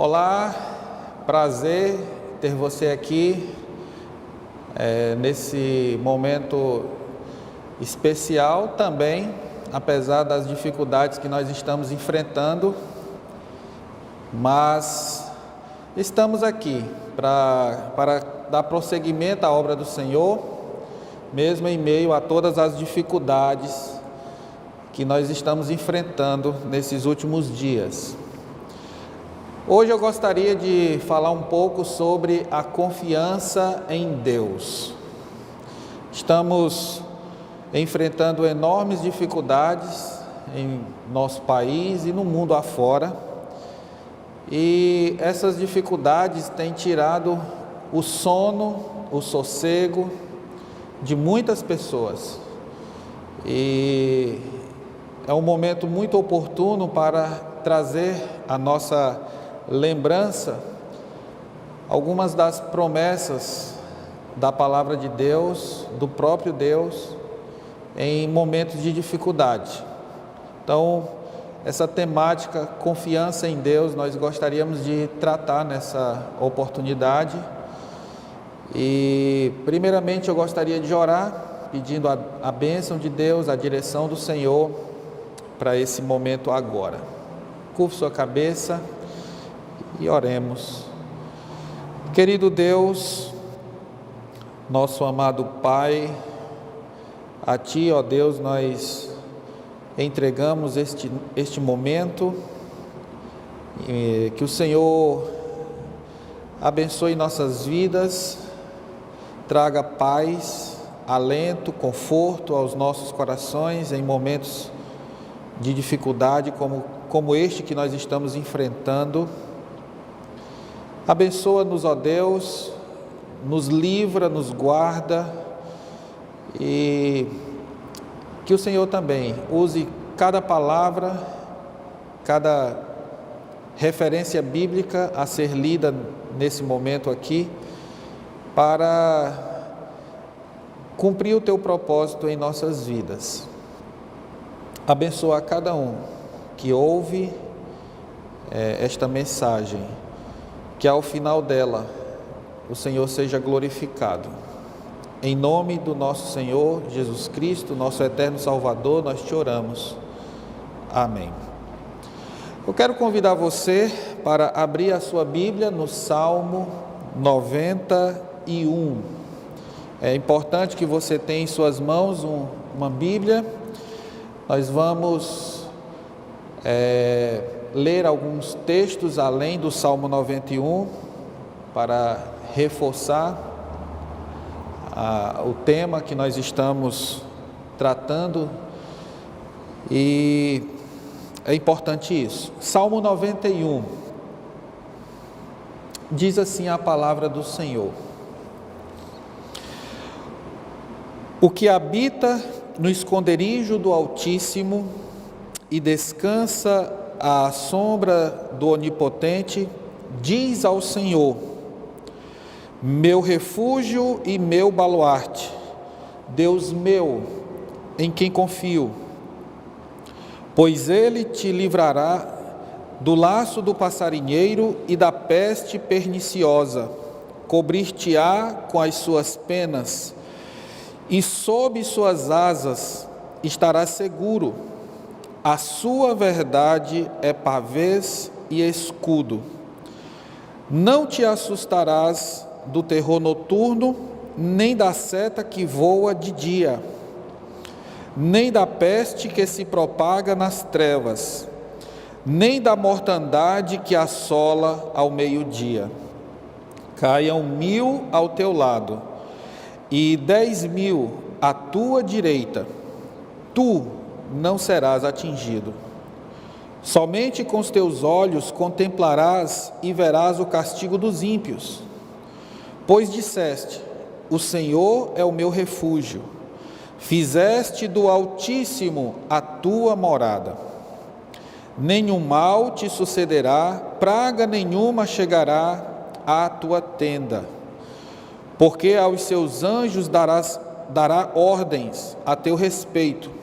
Olá, prazer ter você aqui nesse momento especial também, apesar das dificuldades que nós estamos enfrentando, mas estamos aqui para dar prosseguimento à obra do Senhor, mesmo em meio a todas as dificuldades que nós estamos enfrentando nesses últimos dias. Hoje eu gostaria de falar um pouco sobre a confiança em Deus. Estamos enfrentando enormes dificuldades em nosso país e no mundo afora, e essas dificuldades têm tirado o sono, o sossego de muitas pessoas, e é um momento muito oportuno para trazer a nossa lembrança algumas das promessas da palavra de Deus, do próprio Deus, em momentos de dificuldade. Então, essa temática, confiança em Deus, nós gostaríamos de tratar nessa oportunidade. E, primeiramente, eu gostaria de orar, pedindo a bênção de Deus, a direção do Senhor para esse momento agora. Curve sua cabeça e oremos. Querido Deus, nosso amado Pai, a Ti, ó Deus, nós entregamos este momento, que o Senhor abençoe nossas vidas, traga paz, alento, conforto aos nossos corações em momentos de dificuldade como este que nós estamos enfrentando. Abençoa-nos, ó Deus, nos livra, nos guarda, e que o Senhor também use cada palavra, cada referência bíblica a ser lida nesse momento aqui, para cumprir o Teu propósito em nossas vidas. Abençoa cada um que ouve esta mensagem, que ao final dela o Senhor seja glorificado. Em nome do nosso Senhor Jesus Cristo, nosso eterno Salvador, nós te oramos. Amém. Eu quero convidar você para abrir a sua Bíblia no Salmo 91. É importante que você tenha em suas mãos uma Bíblia. Nós vamos ler alguns textos além do Salmo 91 para reforçar o tema que nós estamos tratando, e é importante isso. Salmo 91 diz assim a palavra do Senhor: o que habita no esconderijo do Altíssimo e descansa à sombra do Onipotente, diz ao Senhor: meu refúgio e meu baluarte, Deus meu, em quem confio. Pois Ele te livrará do laço do passarinheiro e da peste perniciosa, cobrir-te-á com as suas penas, e sob suas asas estarás seguro. A sua verdade é pavês e escudo. Não te assustarás do terror noturno, nem da seta que voa de dia, nem da peste que se propaga nas trevas, nem da mortandade que assola ao meio-dia. Caiam 1000 ao teu lado e 10.000 à tua direita, tu não serás atingido. Somente com os teus olhos contemplarás e verás o castigo dos ímpios. Pois disseste: o Senhor é o meu refúgio, fizeste do Altíssimo a tua morada. Nenhum mal te sucederá, praga nenhuma chegará à tua tenda, porque aos seus anjos dará ordens a teu respeito,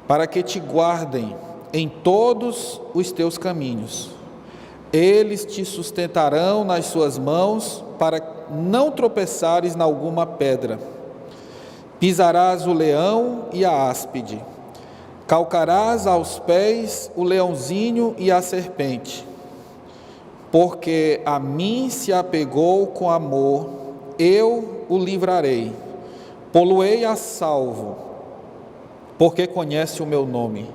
para que te guardem em todos os teus caminhos. Eles te sustentarão nas suas mãos, para não tropeçares em alguma pedra. Pisarás o leão e a áspide, calcarás aos pés o leãozinho e a serpente. Porque a mim se apegou com amor, eu o livrarei, pô-lo-ei a salvo, porque conhece o meu nome.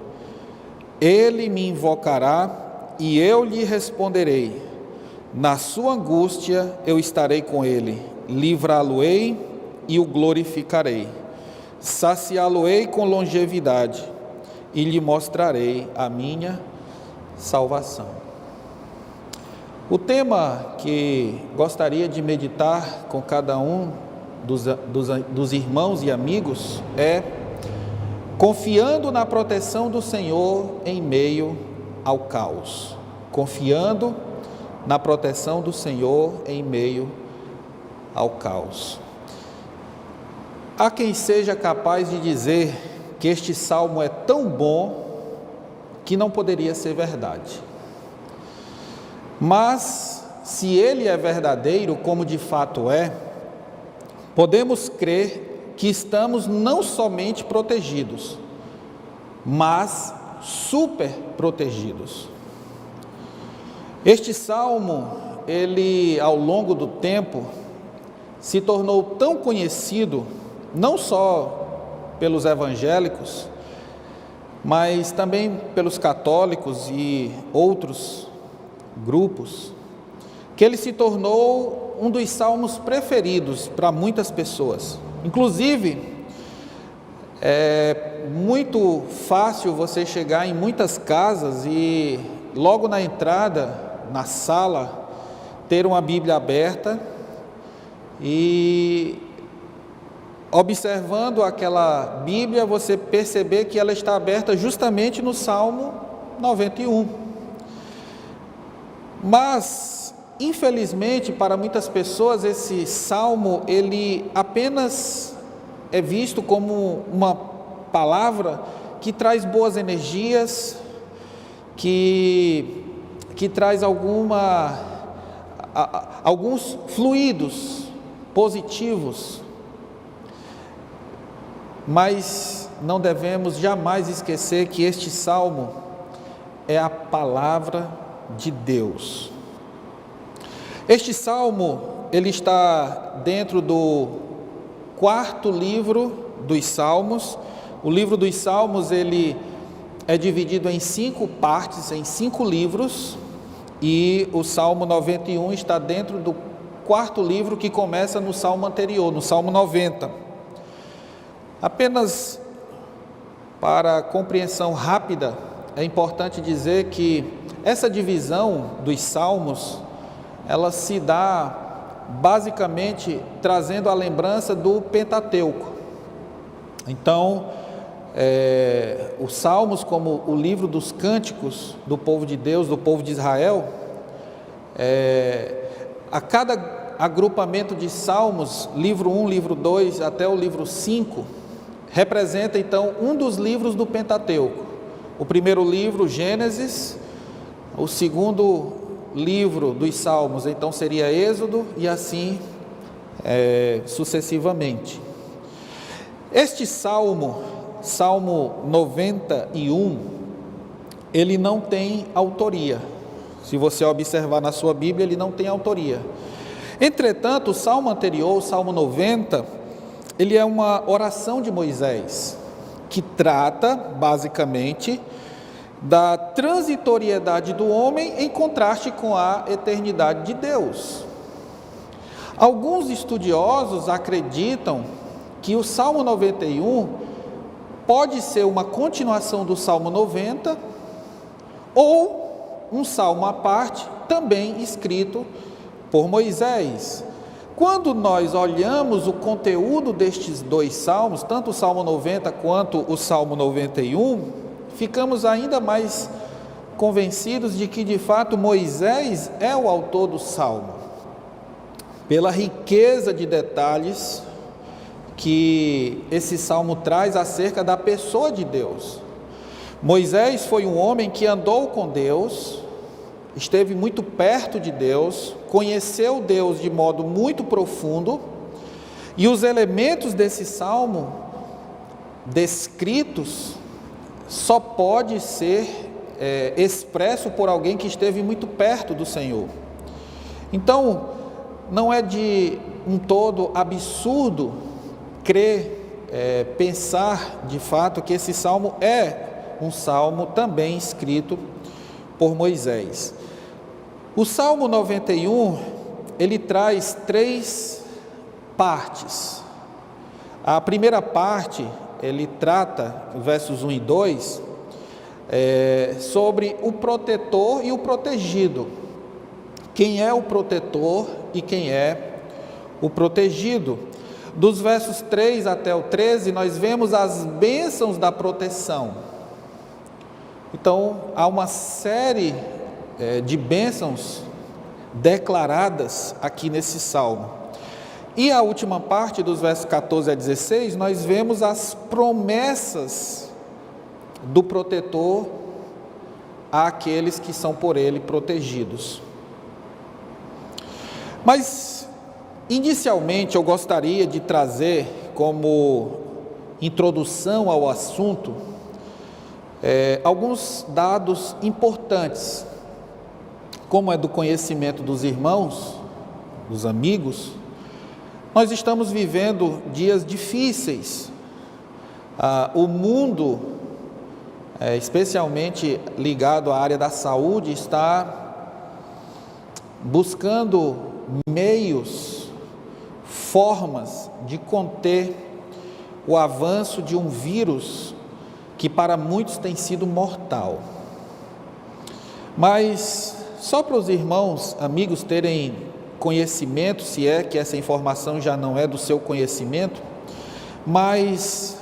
Ele me invocará e eu lhe responderei. Na sua angústia eu estarei com ele, livrá-lo-ei e o glorificarei. Saciá-lo-ei com longevidade e lhe mostrarei a minha salvação. O tema que gostaria de meditar com cada um dos irmãos e amigos é: confiando na proteção do Senhor em meio ao caos. Confiando na proteção do Senhor em meio ao caos. Há quem seja capaz de dizer que este salmo é tão bom que não poderia ser verdade. Mas, se ele é verdadeiro, como de fato é, podemos crer que estamos não somente protegidos, mas super protegidos. Este salmo, ele ao longo do tempo, se tornou tão conhecido, não só pelos evangélicos, mas também pelos católicos e outros grupos, que ele se tornou um dos salmos preferidos para muitas pessoas. Inclusive, é muito fácil você chegar em muitas casas e logo na entrada, na sala, ter uma Bíblia aberta e, observando aquela Bíblia, você perceber que ela está aberta justamente no Salmo 91. Mas, infelizmente, para muitas pessoas, esse salmo, ele apenas é visto como uma palavra que traz boas energias, que traz alguns fluidos positivos, mas não devemos jamais esquecer que este salmo é a palavra de Deus. Este salmo, ele está dentro do 4º livro dos Salmos. O livro dos Salmos, ele é dividido em 5 partes, em 5 livros, e o Salmo 91 está dentro do 4º livro, que começa no Salmo anterior, no Salmo 90. Apenas para compreensão rápida, é importante dizer que essa divisão dos salmos, ela se dá basicamente trazendo a lembrança do Pentateuco. Então, os salmos, como o livro dos cânticos do povo de Deus, do povo de Israel, a cada agrupamento de salmos, livro 1, livro 2 até o livro 5, representa então um dos livros do Pentateuco. O primeiro livro, Gênesis. O segundo livro dos Salmos, então, seria Êxodo, e assim sucessivamente. Este salmo, Salmo 91, ele não tem autoria. Se você observar na sua Bíblia, ele não tem autoria. Entretanto, o salmo anterior, o Salmo 90, ele é uma oração de Moisés, que trata, basicamente, da transitoriedade do homem em contraste com a eternidade de Deus. Alguns estudiosos acreditam que o Salmo 91 pode ser uma continuação do Salmo 90 ou um salmo à parte, também escrito por Moisés. Quando nós olhamos o conteúdo destes 2 salmos, tanto o Salmo 90 quanto o Salmo 91, ficamos ainda mais convencidos de que, de fato, Moisés é o autor do salmo, pela riqueza de detalhes que esse salmo traz acerca da pessoa de Deus. Moisés foi um homem que andou com Deus, esteve muito perto de Deus, conheceu Deus de modo muito profundo, e os elementos desse salmo descritos só pode ser expresso por alguém que esteve muito perto do Senhor. Então, não é de um todo absurdo pensar de fato que esse salmo é um salmo também escrito por Moisés. O Salmo 91, ele traz 3 partes. A primeira parte, ele trata, versos 1 e 2, sobre o protetor e o protegido. Quem é o protetor e quem é o protegido. Dos versos 3 até o 13, nós vemos as bênçãos da proteção. Então, há uma série de bênçãos declaradas aqui nesse salmo. E a última parte, dos versos 14 a 16, nós vemos as promessas do protetor àqueles que são por ele protegidos. Mas, inicialmente, eu gostaria de trazer como introdução ao assunto alguns dados importantes, como é do conhecimento dos irmãos, dos amigos. Nós estamos vivendo dias difíceis. O mundo, especialmente ligado à área da saúde, está buscando meios, formas de conter o avanço de um vírus que para muitos tem sido mortal. Mas só para os irmãos, amigos terem conhecimento, se é que essa informação já não é do seu conhecimento, mas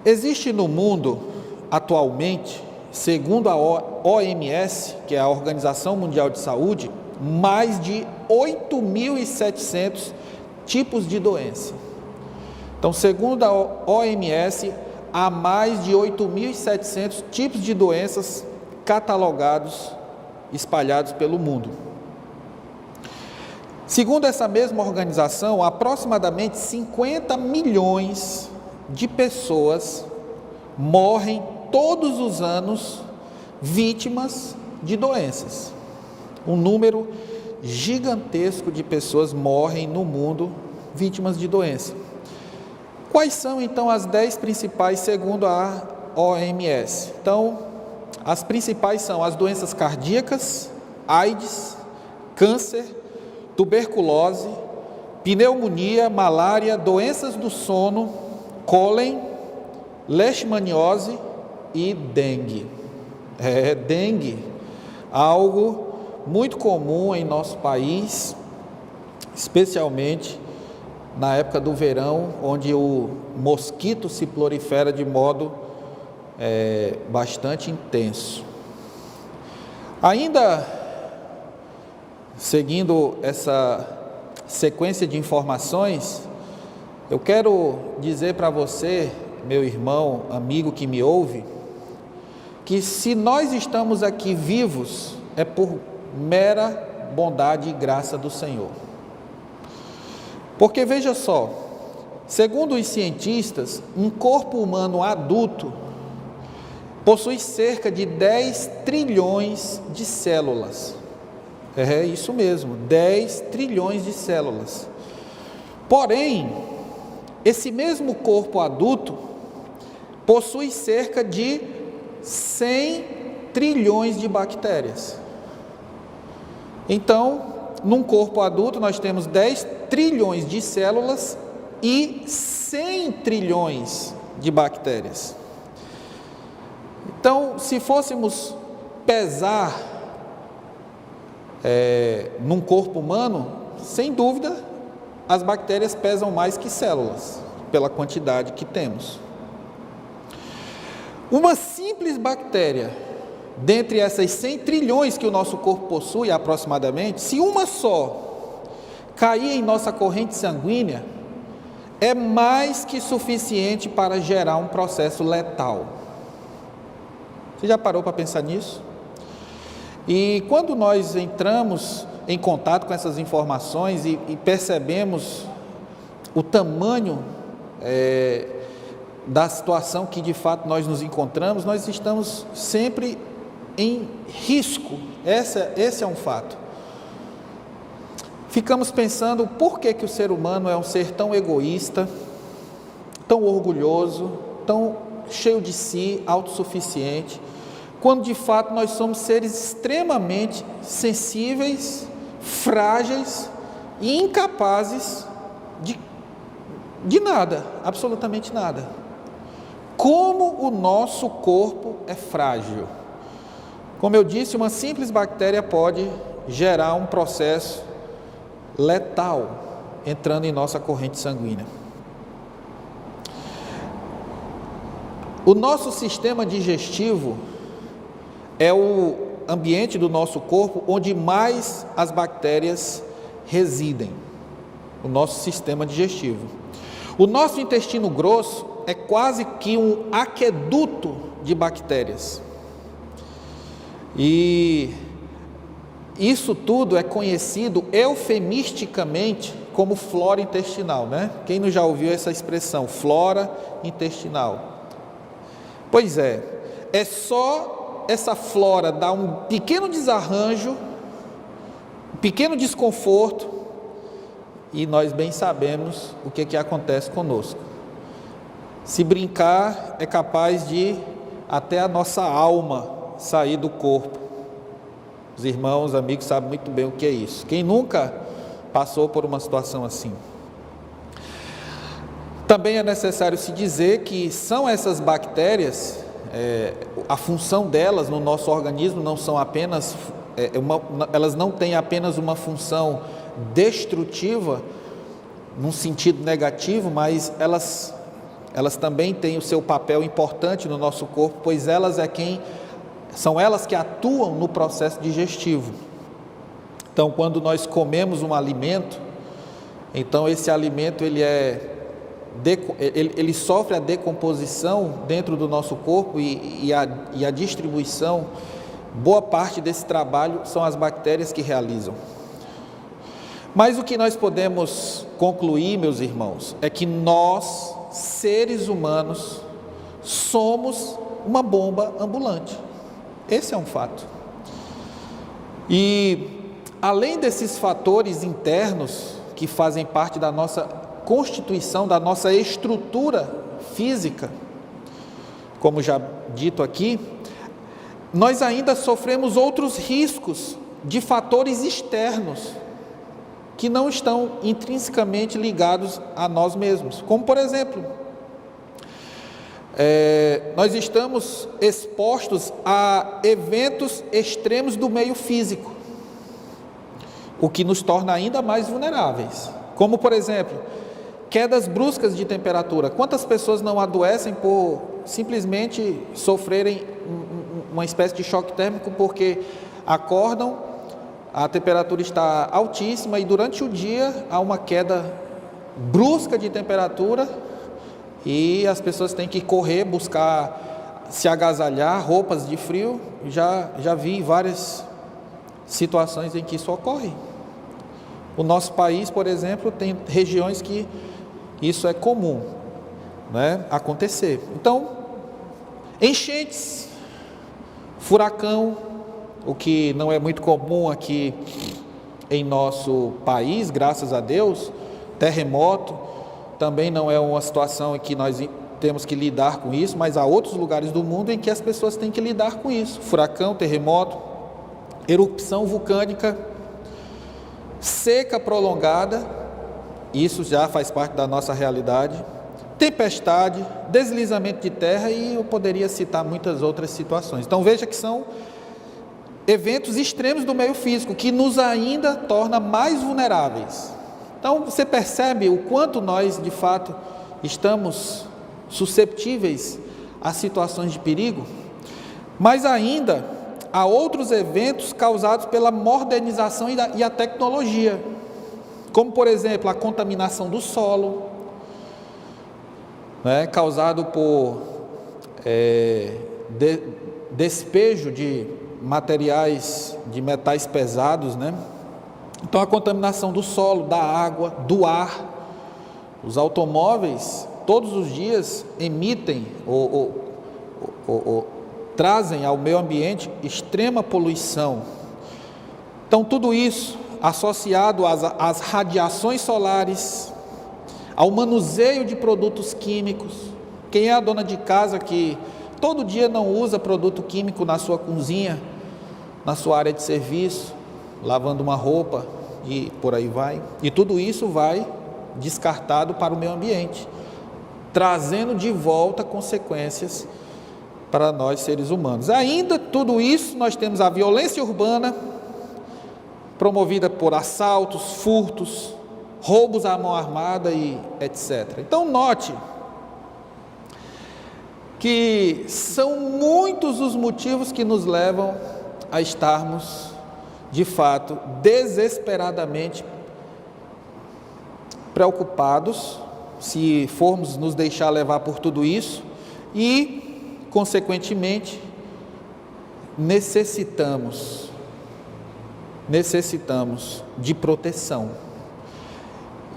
existe no mundo atualmente, segundo a OMS, que é a Organização Mundial de Saúde, mais de 8.700 tipos de doença. Então, segundo a OMS, há mais de 8.700 tipos de doenças catalogados, espalhados pelo mundo. Segundo essa mesma organização, aproximadamente 50 milhões de pessoas morrem todos os anos vítimas de doenças. Um número gigantesco de pessoas morrem no mundo vítimas de doença. Quais são então as 10 principais segundo a OMS? Então, as principais são as doenças cardíacas, AIDS, câncer, tuberculose, pneumonia, malária, doenças do sono, cólera, leishmaniose e dengue. Dengue, algo muito comum em nosso país, especialmente na época do verão, onde o mosquito se prolifera de modo bastante intenso. Ainda seguindo essa sequência de informações, eu quero dizer para você, meu irmão, amigo que me ouve, que se nós estamos aqui vivos, é por mera bondade e graça do Senhor. Porque veja só, segundo os cientistas, um corpo humano adulto possui cerca de 10 trilhões de células. É isso mesmo, 10 trilhões de células. Porém, esse mesmo corpo adulto possui cerca de 100 trilhões de bactérias. Então, num corpo adulto nós temos 10 trilhões de células e 100 trilhões de bactérias. Então, se fôssemos pesar num corpo humano, sem dúvida, as bactérias pesam mais que células, pela quantidade que temos. Uma simples bactéria, dentre essas 100 trilhões que o nosso corpo possui aproximadamente, se uma só cair em nossa corrente sanguínea, é mais que suficiente para gerar um processo letal. Você já parou para pensar nisso? E quando nós entramos em contato com essas informações e percebemos o tamanho da situação que de fato nós nos encontramos, nós estamos sempre em risco. Esse é um fato. Ficamos pensando por que o ser humano é um ser tão egoísta, tão orgulhoso, tão cheio de si, autossuficiente, quando de fato nós somos seres extremamente sensíveis, frágeis e incapazes de nada, absolutamente nada. Como o nosso corpo é frágil. Como eu disse, uma simples bactéria pode gerar um processo letal entrando em nossa corrente sanguínea. O nosso sistema digestivo é o ambiente do nosso corpo onde mais as bactérias residem. O nosso sistema digestivo. O nosso intestino grosso é quase que um aqueduto de bactérias. E isso tudo é conhecido eufemisticamente como flora intestinal, né? Quem não já ouviu essa expressão, flora intestinal? Pois é só essa flora dar um pequeno desarranjo, um pequeno desconforto, e nós bem sabemos o que acontece conosco. Se brincar, é capaz de até a nossa alma sair do corpo. Os irmãos, amigos sabem muito bem o que é isso. Quem nunca passou por uma situação assim? Também é necessário se dizer que são essas bactérias, a função delas no nosso organismo não são apenas, elas não têm apenas uma função destrutiva, num sentido negativo, mas elas também têm o seu papel importante no nosso corpo, pois são elas que atuam no processo digestivo. Então, quando nós comemos um alimento, então esse alimento ele sofre a decomposição dentro do nosso corpo e a distribuição, boa parte desse trabalho são as bactérias que realizam. Mas o que nós podemos concluir, meus irmãos, é que nós, seres humanos, somos uma bomba ambulante. Esse é um fato. E além desses fatores internos que fazem parte da nossa constituição, da nossa estrutura física, como já dito aqui, nós ainda sofremos outros riscos de fatores externos que não estão intrinsecamente ligados a nós mesmos, como por exemplo, nós estamos expostos a eventos extremos do meio físico, o que nos torna ainda mais vulneráveis, como por exemplo, quedas bruscas de temperatura. Quantas pessoas não adoecem por simplesmente sofrerem uma espécie de choque térmico porque acordam, a temperatura está altíssima e durante o dia há uma queda brusca de temperatura e as pessoas têm que correr, buscar se agasalhar, roupas de frio. Já vi várias situações em que isso ocorre. O nosso país, por exemplo, tem regiões que isso é comum, né, acontecer. Então, enchentes, furacão, o que não é muito comum aqui em nosso país, graças a Deus. Terremoto também não é uma situação em que nós temos que lidar com isso, mas há outros lugares do mundo em que as pessoas têm que lidar com isso. Furacão, terremoto, erupção vulcânica, seca prolongada, isso já faz parte da nossa realidade, tempestade, deslizamento de terra, e eu poderia citar muitas outras situações. Então veja que são eventos extremos do meio físico que nos ainda torna mais vulneráveis. Então você percebe o quanto nós de fato estamos susceptíveis a situações de perigo, mas ainda há outros eventos causados pela modernização e a tecnologia, como por exemplo a contaminação do solo, né, causado por despejo de materiais, de metais pesados, né? Então a contaminação do solo, da água, do ar. Os automóveis todos os dias emitem ou trazem ao meio ambiente extrema poluição. Então tudo isso associado às radiações solares, ao manuseio de produtos químicos. Quem é a dona de casa que todo dia não usa produto químico na sua cozinha, na sua área de serviço, lavando uma roupa e por aí vai? E tudo isso vai descartado para o meio ambiente, trazendo de volta consequências para nós seres humanos. Ainda tudo isso, nós temos a violência urbana, promovida por assaltos, furtos, roubos à mão armada e etc. Então note que são muitos os motivos que nos levam a estarmos, de fato, desesperadamente preocupados, se formos nos deixar levar por tudo isso, e, consequentemente, necessitamos de proteção.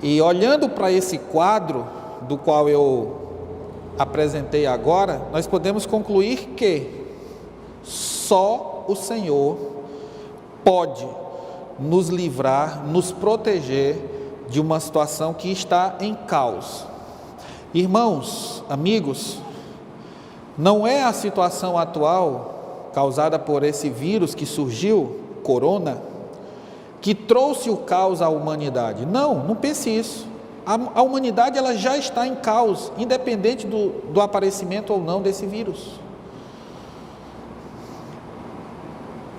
E olhando para esse quadro, do qual eu apresentei agora, nós podemos concluir que só o Senhor pode nos livrar, nos proteger de uma situação que está em caos. Irmãos, amigos, não é a situação atual causada por esse vírus que surgiu, corona, que trouxe o caos à humanidade. Não pense isso. A humanidade ela já está em caos, independente do aparecimento ou não desse vírus.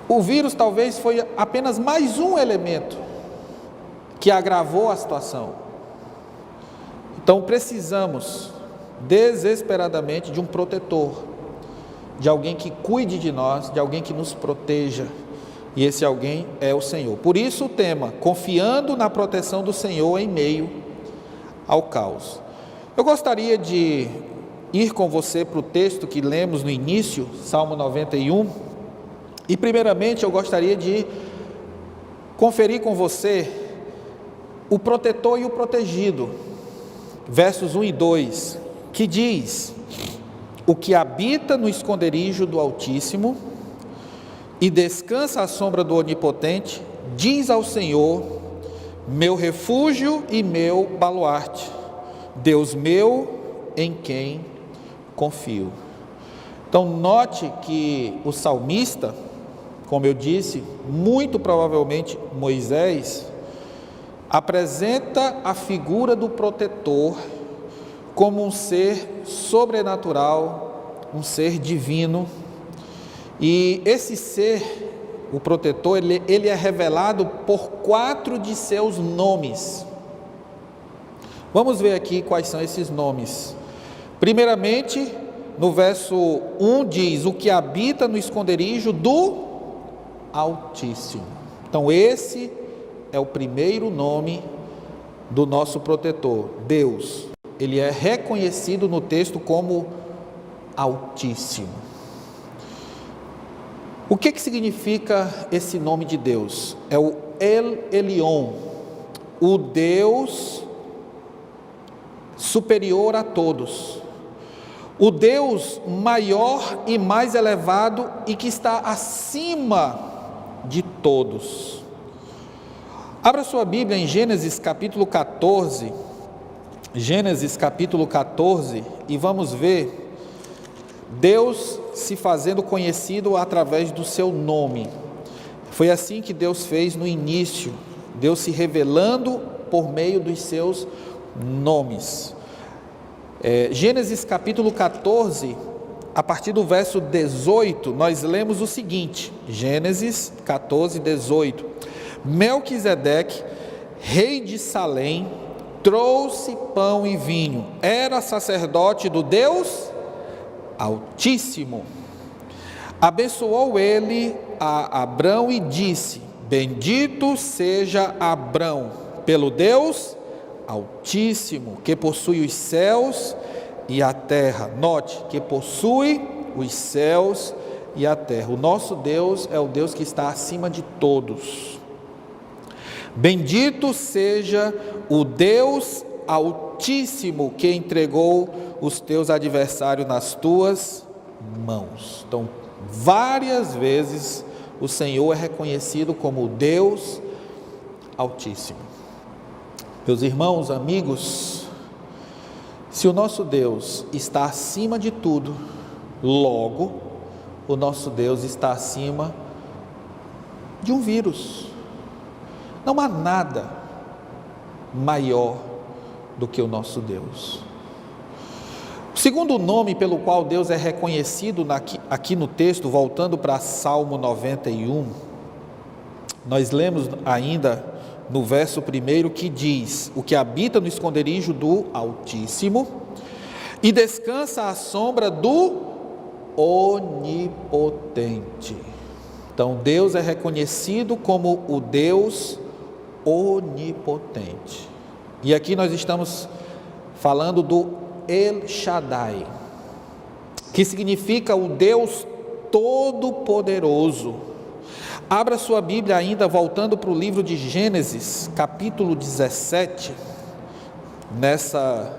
O vírus talvez foi apenas mais um elemento que agravou a situação. Então precisamos desesperadamente de um protetor, de alguém que cuide de nós, de alguém que nos proteja. E esse alguém é o Senhor. Por isso o tema, confiando na proteção do Senhor em meio ao caos. Eu gostaria de ir com você para o texto que lemos no início, Salmo 91, e primeiramente eu gostaria de conferir com você o protetor e o protegido, versos 1 e 2, que diz: o que habita no esconderijo do Altíssimo e descansa à sombra do Onipotente, diz ao Senhor, meu refúgio e meu baluarte, Deus meu em quem confio. Então note que o salmista, como eu disse, muito provavelmente Moisés, apresenta a figura do protetor como um ser sobrenatural, um ser divino, e esse ser, o protetor, ele é revelado por 4 de seus nomes. Vamos ver aqui quais são esses nomes. Primeiramente, no verso 1 diz, o que habita no esconderijo do Altíssimo. Então esse é o primeiro nome do nosso protetor, Deus. Ele é reconhecido no texto como Altíssimo. O que significa esse nome de Deus? É o El Elyon, o Deus superior a todos, o Deus maior e mais elevado e que está acima de todos. Abra sua Bíblia em Gênesis capítulo 14, e vamos ver Deus se fazendo conhecido através do seu nome. Foi assim que Deus fez no início, Deus se revelando por meio dos seus nomes. Gênesis capítulo 14, a partir do verso 18, nós lemos o seguinte, Gênesis 14, 18. Melquisedeque, rei de Salém, trouxe pão e vinho, era sacerdote do Deus Altíssimo. Abençoou ele a Abrão e disse, bendito seja Abrão pelo Deus Altíssimo, que possui os céus e a terra. Note que possui os céus e a terra. O nosso Deus é o Deus que está acima de todos. Bendito seja o Deus Altíssimo que entregou os teus adversários nas tuas mãos. Então, várias vezes o Senhor é reconhecido como o Deus Altíssimo. Meus irmãos, amigos, se o nosso Deus está acima de tudo, logo, o nosso Deus está acima de um vírus. Não há nada maior do que o nosso Deus. O segundo nome pelo qual Deus é reconhecido aqui no texto, voltando para Salmo 91, nós lemos ainda no verso 1 que diz: o que habita no esconderijo do Altíssimo e descansa à sombra do Onipotente. Então Deus é reconhecido como o Deus onipotente. E aqui nós estamos falando do El Shaddai, que significa o Deus Todo-Poderoso. Abra sua Bíblia ainda, voltando para o livro de Gênesis, capítulo 17, nessa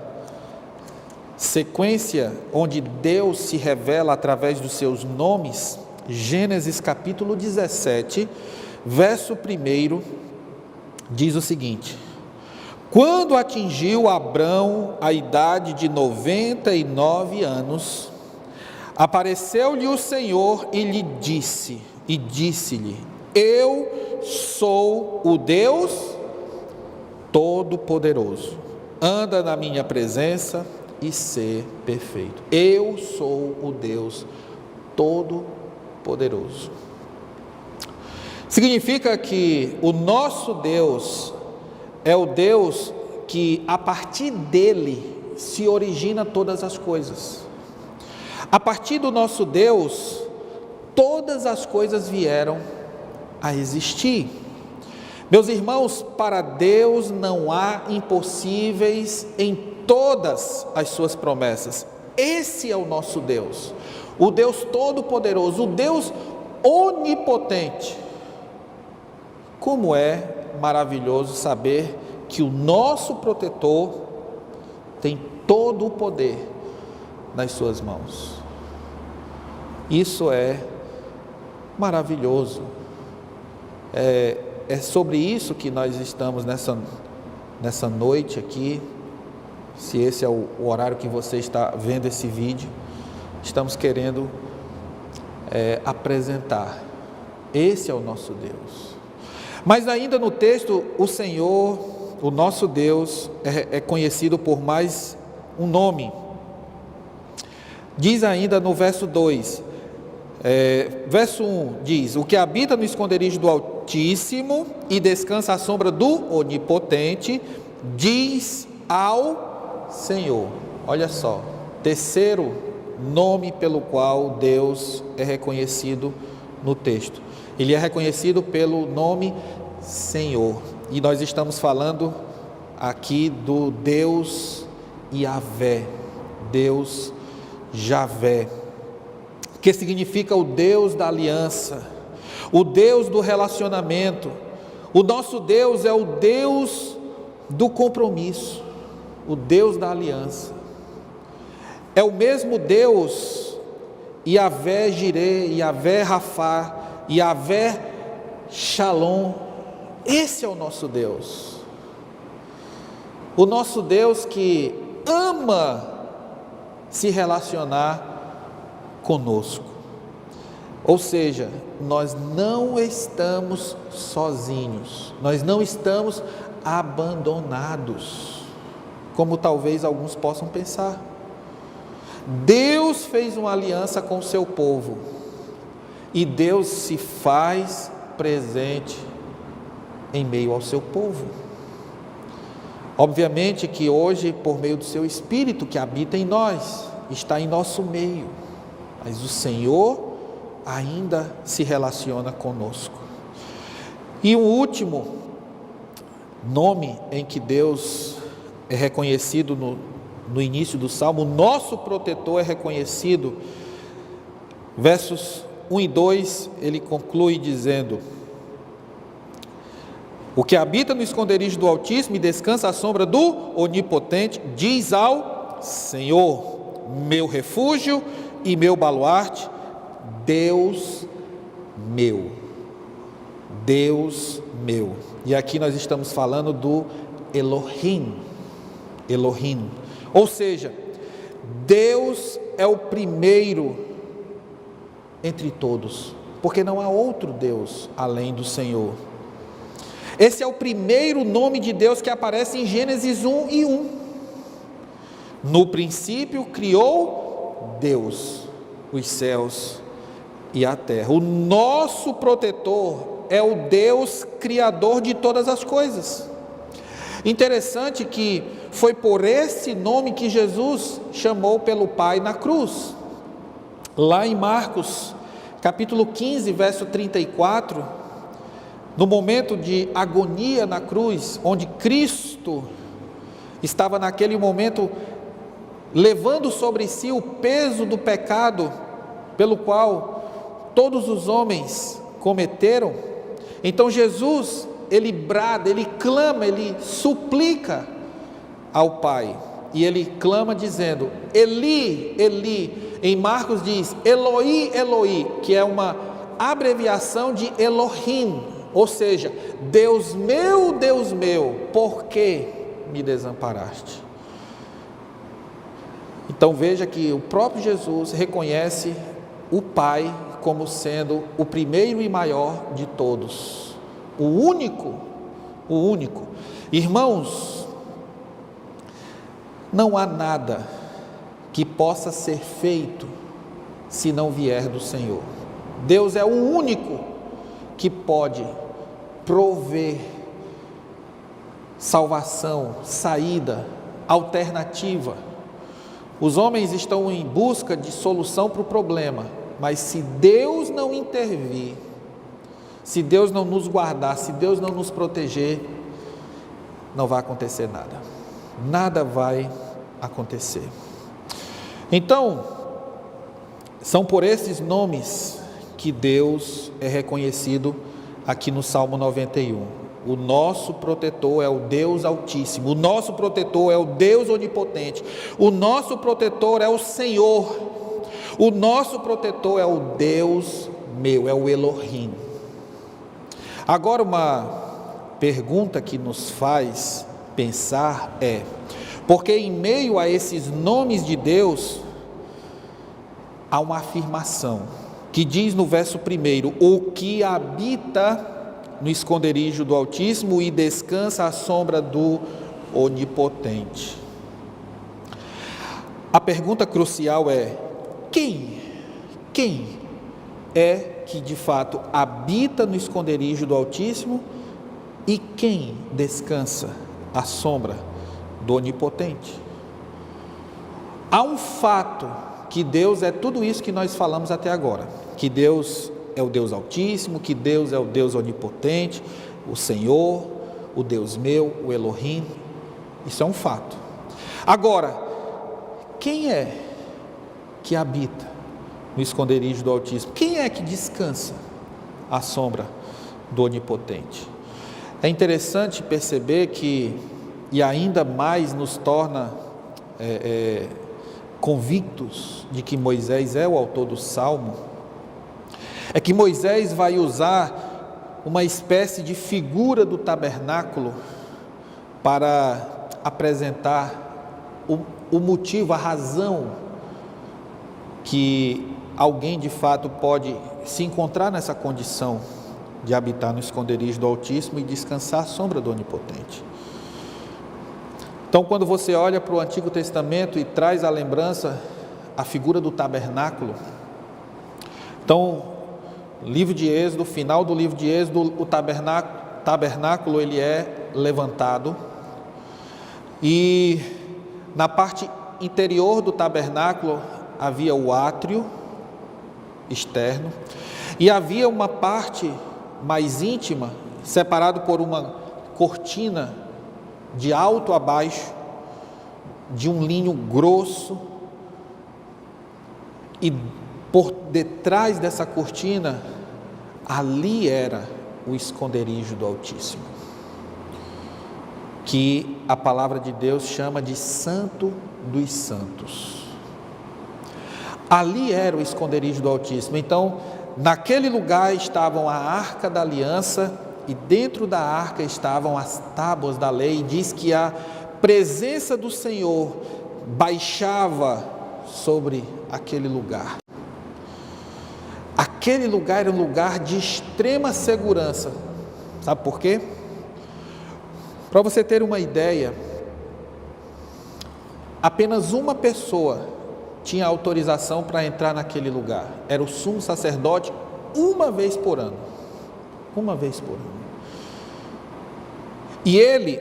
sequência onde Deus se revela através dos seus nomes. Gênesis capítulo 17, verso 1, diz o seguinte: quando atingiu Abrão a idade de 99 anos, apareceu-lhe o Senhor e lhe disse-lhe: eu sou o Deus Todo-Poderoso, anda na minha presença e ser perfeito. Eu sou o Deus Todo-Poderoso. Significa que o nosso Deus é o Deus que a partir dele se origina todas as coisas. A partir do nosso Deus, todas as coisas vieram a existir. Meus irmãos, para Deus não há impossíveis em todas as suas promessas. Esse é o nosso Deus, o Deus Todo-Poderoso, o Deus Onipotente. Como é maravilhoso saber que o nosso protetor tem todo o poder nas suas mãos. Isso é maravilhoso. É sobre isso que nós estamos nessa noite aqui. Se esse é o horário que você está vendo esse vídeo, estamos querendo apresentar. Esse é o nosso Deus. Mas ainda no texto, o Senhor, o nosso Deus, é conhecido por mais um nome. Diz ainda no verso 2, verso 1 diz: o que habita no esconderijo do Altíssimo e descansa à sombra do Onipotente, diz ao Senhor. Olha só, terceiro nome pelo qual Deus é reconhecido no texto. Ele é reconhecido pelo nome Senhor. E nós estamos falando aqui do Deus Yahvé, Deus Javé, que significa o Deus da aliança, o Deus do relacionamento. O nosso Deus é o Deus do compromisso, o Deus da aliança. É o mesmo Deus, Yahvé Jireh, Yahvé Rafá, Yahvé Shalom. Esse é o nosso Deus. O nosso Deus que ama se relacionar conosco. Ou seja, nós não estamos sozinhos, nós não estamos abandonados, como talvez alguns possam pensar. Deus fez uma aliança com o seu povo, e Deus se faz presente em meio ao seu povo. Obviamente que hoje, por meio do seu Espírito que habita em nós, está em nosso meio, mas o Senhor ainda se relaciona conosco. E o último nome em que Deus é reconhecido no início do Salmo, o nosso protetor é reconhecido, versos 1 e 2, ele conclui dizendo: o que habita no esconderijo do Altíssimo e descansa à sombra do Onipotente, diz ao Senhor, meu refúgio e meu baluarte, Deus meu. Deus meu. E aqui nós estamos falando do Elohim. Elohim. Ou seja, Deus é o primeiro entre todos, porque não há outro Deus além do Senhor. Esse é o primeiro nome de Deus que aparece em Gênesis 1 e 1. No princípio criou Deus os céus e a terra. O nosso protetor é o Deus criador de todas as coisas. Interessante que foi por esse nome que Jesus chamou pelo Pai na cruz. Lá em Marcos, capítulo 15, verso 34, no momento de agonia na cruz, onde Cristo estava naquele momento levando sobre si o peso do pecado pelo qual todos os homens cometeram. Então Jesus, ele brada, ele clama, ele suplica ao Pai, e ele clama dizendo: Eli, Eli. Em Marcos diz Eloi, Eloi, que é uma abreviação de Elohim, ou seja, Deus meu, por que me desamparaste? Então veja que o próprio Jesus reconhece o Pai como sendo o primeiro e maior de todos, o único. Irmãos, não há nada que possa ser feito se não vier do Senhor. Deus é o único que pode prover salvação, saída, alternativa. Os homens estão em busca de solução para o problema, mas se Deus não intervir, se Deus não nos guardar, se Deus não nos proteger, não vai acontecer nada. Nada vai acontecer. Então, são por esses nomes que Deus é reconhecido aqui no Salmo 91. O nosso protetor é o Deus Altíssimo, o nosso protetor é o Deus Onipotente, o nosso protetor é o Senhor, o nosso protetor é o Deus meu, é o Elohim. Agora, uma pergunta que nos faz pensar é: porque em meio a esses nomes de Deus, há uma afirmação, que diz no verso 1, o que habita no esconderijo do Altíssimo e descansa à sombra do Onipotente. A pergunta crucial é: quem é que de fato habita no esconderijo do Altíssimo e quem descansa à sombra do Onipotente? Há um fato, que Deus é tudo isso que nós falamos até agora, que Deus é o Deus Altíssimo, que Deus é o Deus Onipotente, o Senhor, o Deus meu, o Elohim. Isso é um fato. Agora, quem é que habita no esconderijo do Altíssimo? Quem é que descansa à sombra do Onipotente? É interessante perceber que, e ainda mais nos torna convictos de que Moisés é o autor do Salmo, é que Moisés vai usar uma espécie de figura do tabernáculo para apresentar o motivo, a razão que alguém de fato pode se encontrar nessa condição de habitar no esconderijo do Altíssimo e descansar à sombra do Onipotente. Então, quando você olha para o Antigo Testamento e traz à lembrança a figura do tabernáculo, então, livro de Êxodo, final do livro de Êxodo, o tabernáculo ele é levantado, e na parte interior do tabernáculo havia o átrio externo, e havia uma parte mais íntima, separado por uma cortina de alto a baixo, de um linho grosso, e por detrás dessa cortina, ali era o esconderijo do Altíssimo, que a palavra de Deus chama de Santo dos Santos. Ali era o esconderijo do Altíssimo. Então, naquele lugar estavam a Arca da Aliança, e dentro da arca estavam as tábuas da lei. E diz que a presença do Senhor baixava sobre aquele lugar. Aquele lugar era um lugar de extrema segurança. Sabe por quê? Para você ter uma ideia, apenas uma pessoa tinha autorização para entrar naquele lugar. Era o sumo sacerdote, uma vez por ano. Uma vez por ano. E ele,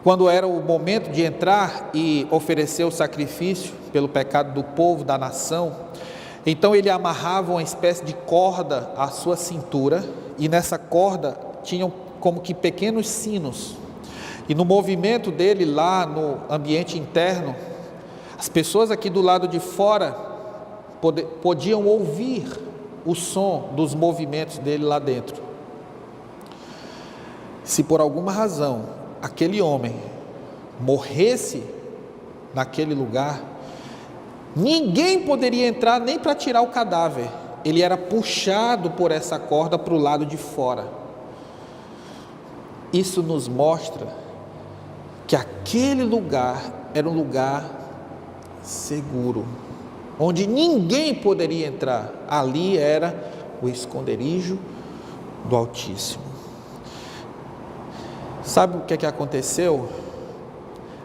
quando era o momento de entrar e oferecer o sacrifício pelo pecado do povo, da nação, então ele amarrava uma espécie de corda à sua cintura, e nessa corda tinham como que pequenos sinos, e no movimento dele lá no ambiente interno, as pessoas aqui do lado de fora podiam ouvir o som dos movimentos dele lá dentro. Se por alguma razão aquele homem morresse naquele lugar, ninguém poderia entrar nem para tirar o cadáver. Ele era puxado por essa corda para o lado de fora. Isso nos mostra que aquele lugar era um lugar seguro, onde ninguém poderia entrar. Ali era o esconderijo do Altíssimo. Sabe o que aconteceu?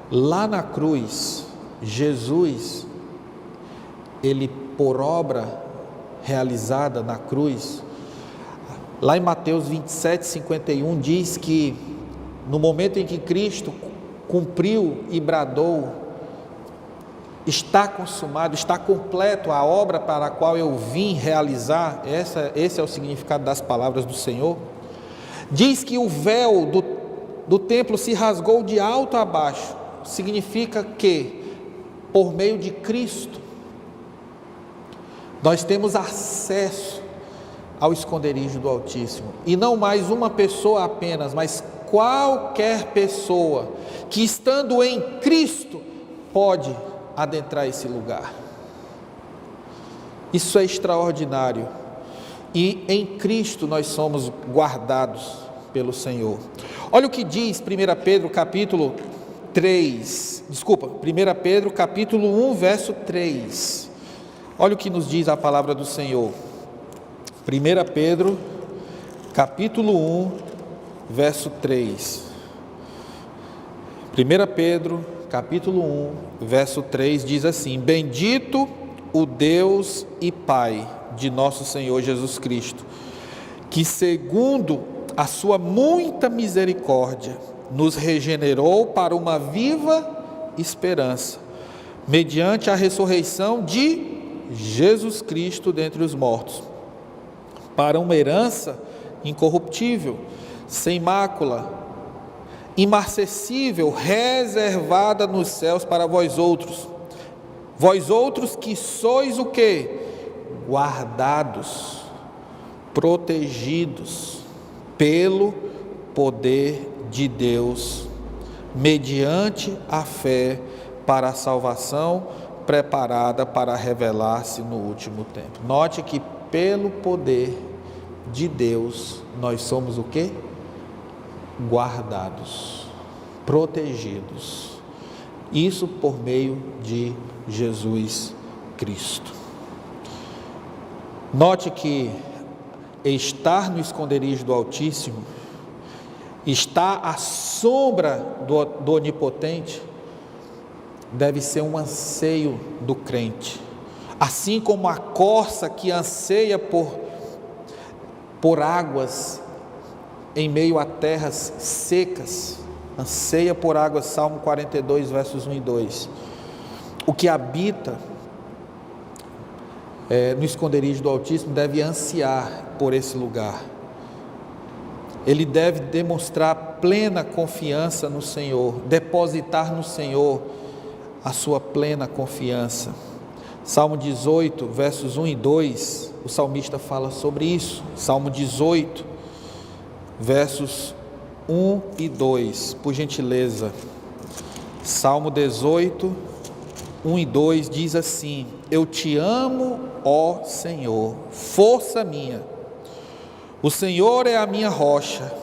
Lá na cruz, Jesus, ele, por obra realizada na cruz, lá em Mateus 27:51, diz que no momento em que Cristo cumpriu e bradou: está consumado, está completo a obra para a qual eu vim realizar. Esse é o significado das palavras do Senhor. Diz que o véu do templo se rasgou de alto a baixo. Significa que, por meio de Cristo, nós temos acesso ao esconderijo do Altíssimo. E não mais uma pessoa apenas, mas qualquer pessoa que, estando em Cristo, pode adentrar esse lugar. Isso é extraordinário. E em Cristo nós somos guardados pelo Senhor. Olha o que diz 1 Pedro capítulo 1 verso 3. Olha o que nos diz a palavra do Senhor. 1 Pedro capítulo 1 verso 3. 1 Pedro capítulo 1 verso 3 diz assim: bendito o Deus e Pai de nosso Senhor Jesus Cristo, que segundo a sua muita misericórdia nos regenerou para uma viva esperança, mediante a ressurreição de Jesus Cristo dentre os mortos, para uma herança incorruptível, sem mácula, imarcessível, reservada nos céus para vós outros que sois o quê? Guardados, protegidos pelo poder de Deus, mediante a fé, para a salvação preparada para revelar-se no último tempo. Note que pelo poder de Deus nós somos o quê? Guardados, protegidos. Isso por meio de Jesus Cristo. Note que estar no esconderijo do Altíssimo, estar à sombra do Onipotente, deve ser um anseio do crente. Assim como a corça que anseia por águas em meio a terras secas, anseia por águas, Salmo 42, versos 1 e 2. O que habita no esconderijo do Altíssimo deve ansiar por esse lugar. Ele deve demonstrar plena confiança no Senhor, depositar no Senhor a sua plena confiança. Salmo 18, versos 1 e 2, o salmista fala sobre isso. Salmo 18, versos 1 e 2, por gentileza. Salmo 18, 1 e 2 diz assim: Eu te amo, ó Senhor, força minha. O Senhor é a minha rocha,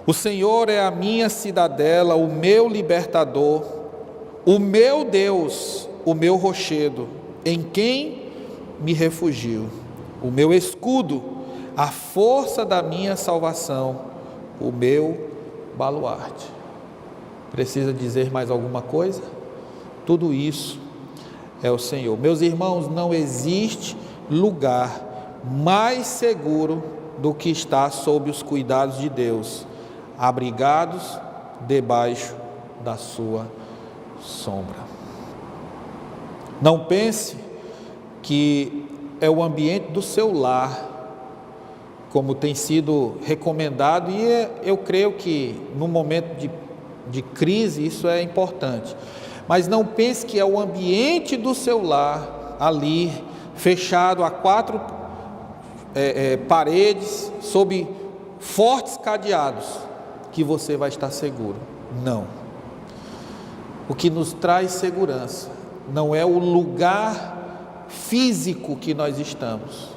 o Senhor é a minha cidadela, o meu libertador, o meu Deus, o meu rochedo, em quem me refugio, o meu escudo, a força da minha salvação, o meu baluarte. Precisa dizer mais alguma coisa? Tudo isso é o Senhor. Meus irmãos, não existe lugar mais seguro do que estar sob os cuidados de Deus, abrigados debaixo da sua sombra. Não pense que é o ambiente do seu lar, como tem sido recomendado, e eu creio que no momento de crise isso é importante. Mas não pense que é o ambiente do seu lar, ali, fechado a quatro paredes, sob fortes cadeados, que você vai estar seguro. Não. O que nos traz segurança não é o lugar físico que nós estamos,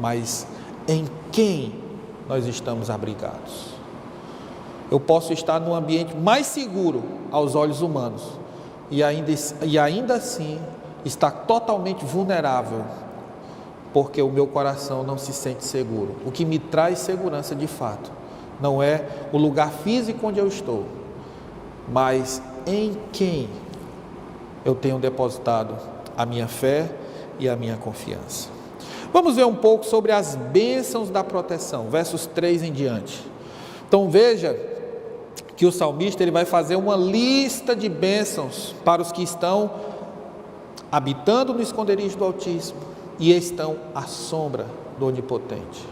mas em quem nós estamos abrigados. Eu posso estar no ambiente mais seguro aos olhos humanos e ainda assim estar totalmente vulnerável, porque o meu coração não se sente seguro. O que me traz segurança de fato não é o lugar físico onde eu estou, mas em quem eu tenho depositado a minha fé e a minha confiança. Vamos ver um pouco sobre as bênçãos da proteção, versos 3 em diante. Então veja que o salmista ele vai fazer uma lista de bênçãos para os que estão habitando no esconderijo do Altíssimo e estão à sombra do Onipotente.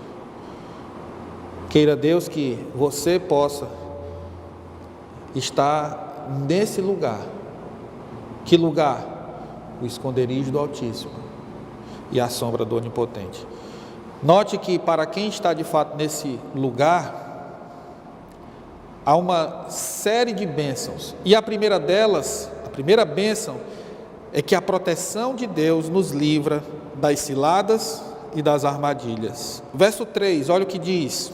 Queira Deus que você possa estar nesse lugar. Que lugar? O esconderijo do Altíssimo e a sombra do Onipotente. Note que para quem está de fato nesse lugar, há uma série de bênçãos, e a primeira delas, a primeira bênção, é que a proteção de Deus nos livra das ciladas e das armadilhas. Verso 3, olha o que diz: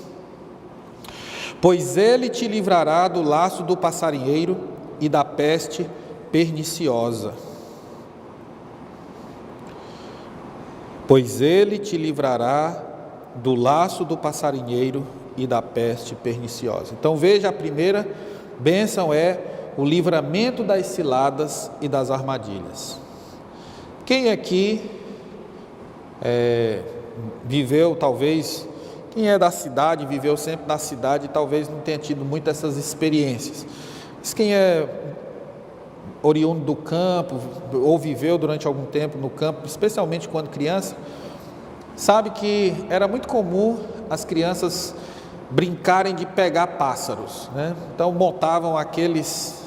Pois ele te livrará do laço do passarinheiro e da peste perniciosa. Pois ele te livrará do laço do passarinheiro e da peste perniciosa. Então veja, a primeira bênção é o livramento das ciladas e das armadilhas. Quem aqui viveu, talvez, quem é da cidade, viveu sempre na cidade, talvez não tenha tido muitas essas experiências. Mas quem é oriundo do campo, ou viveu durante algum tempo no campo, especialmente quando criança, sabe que era muito comum as crianças brincarem de pegar pássaros, né? Então montavam aqueles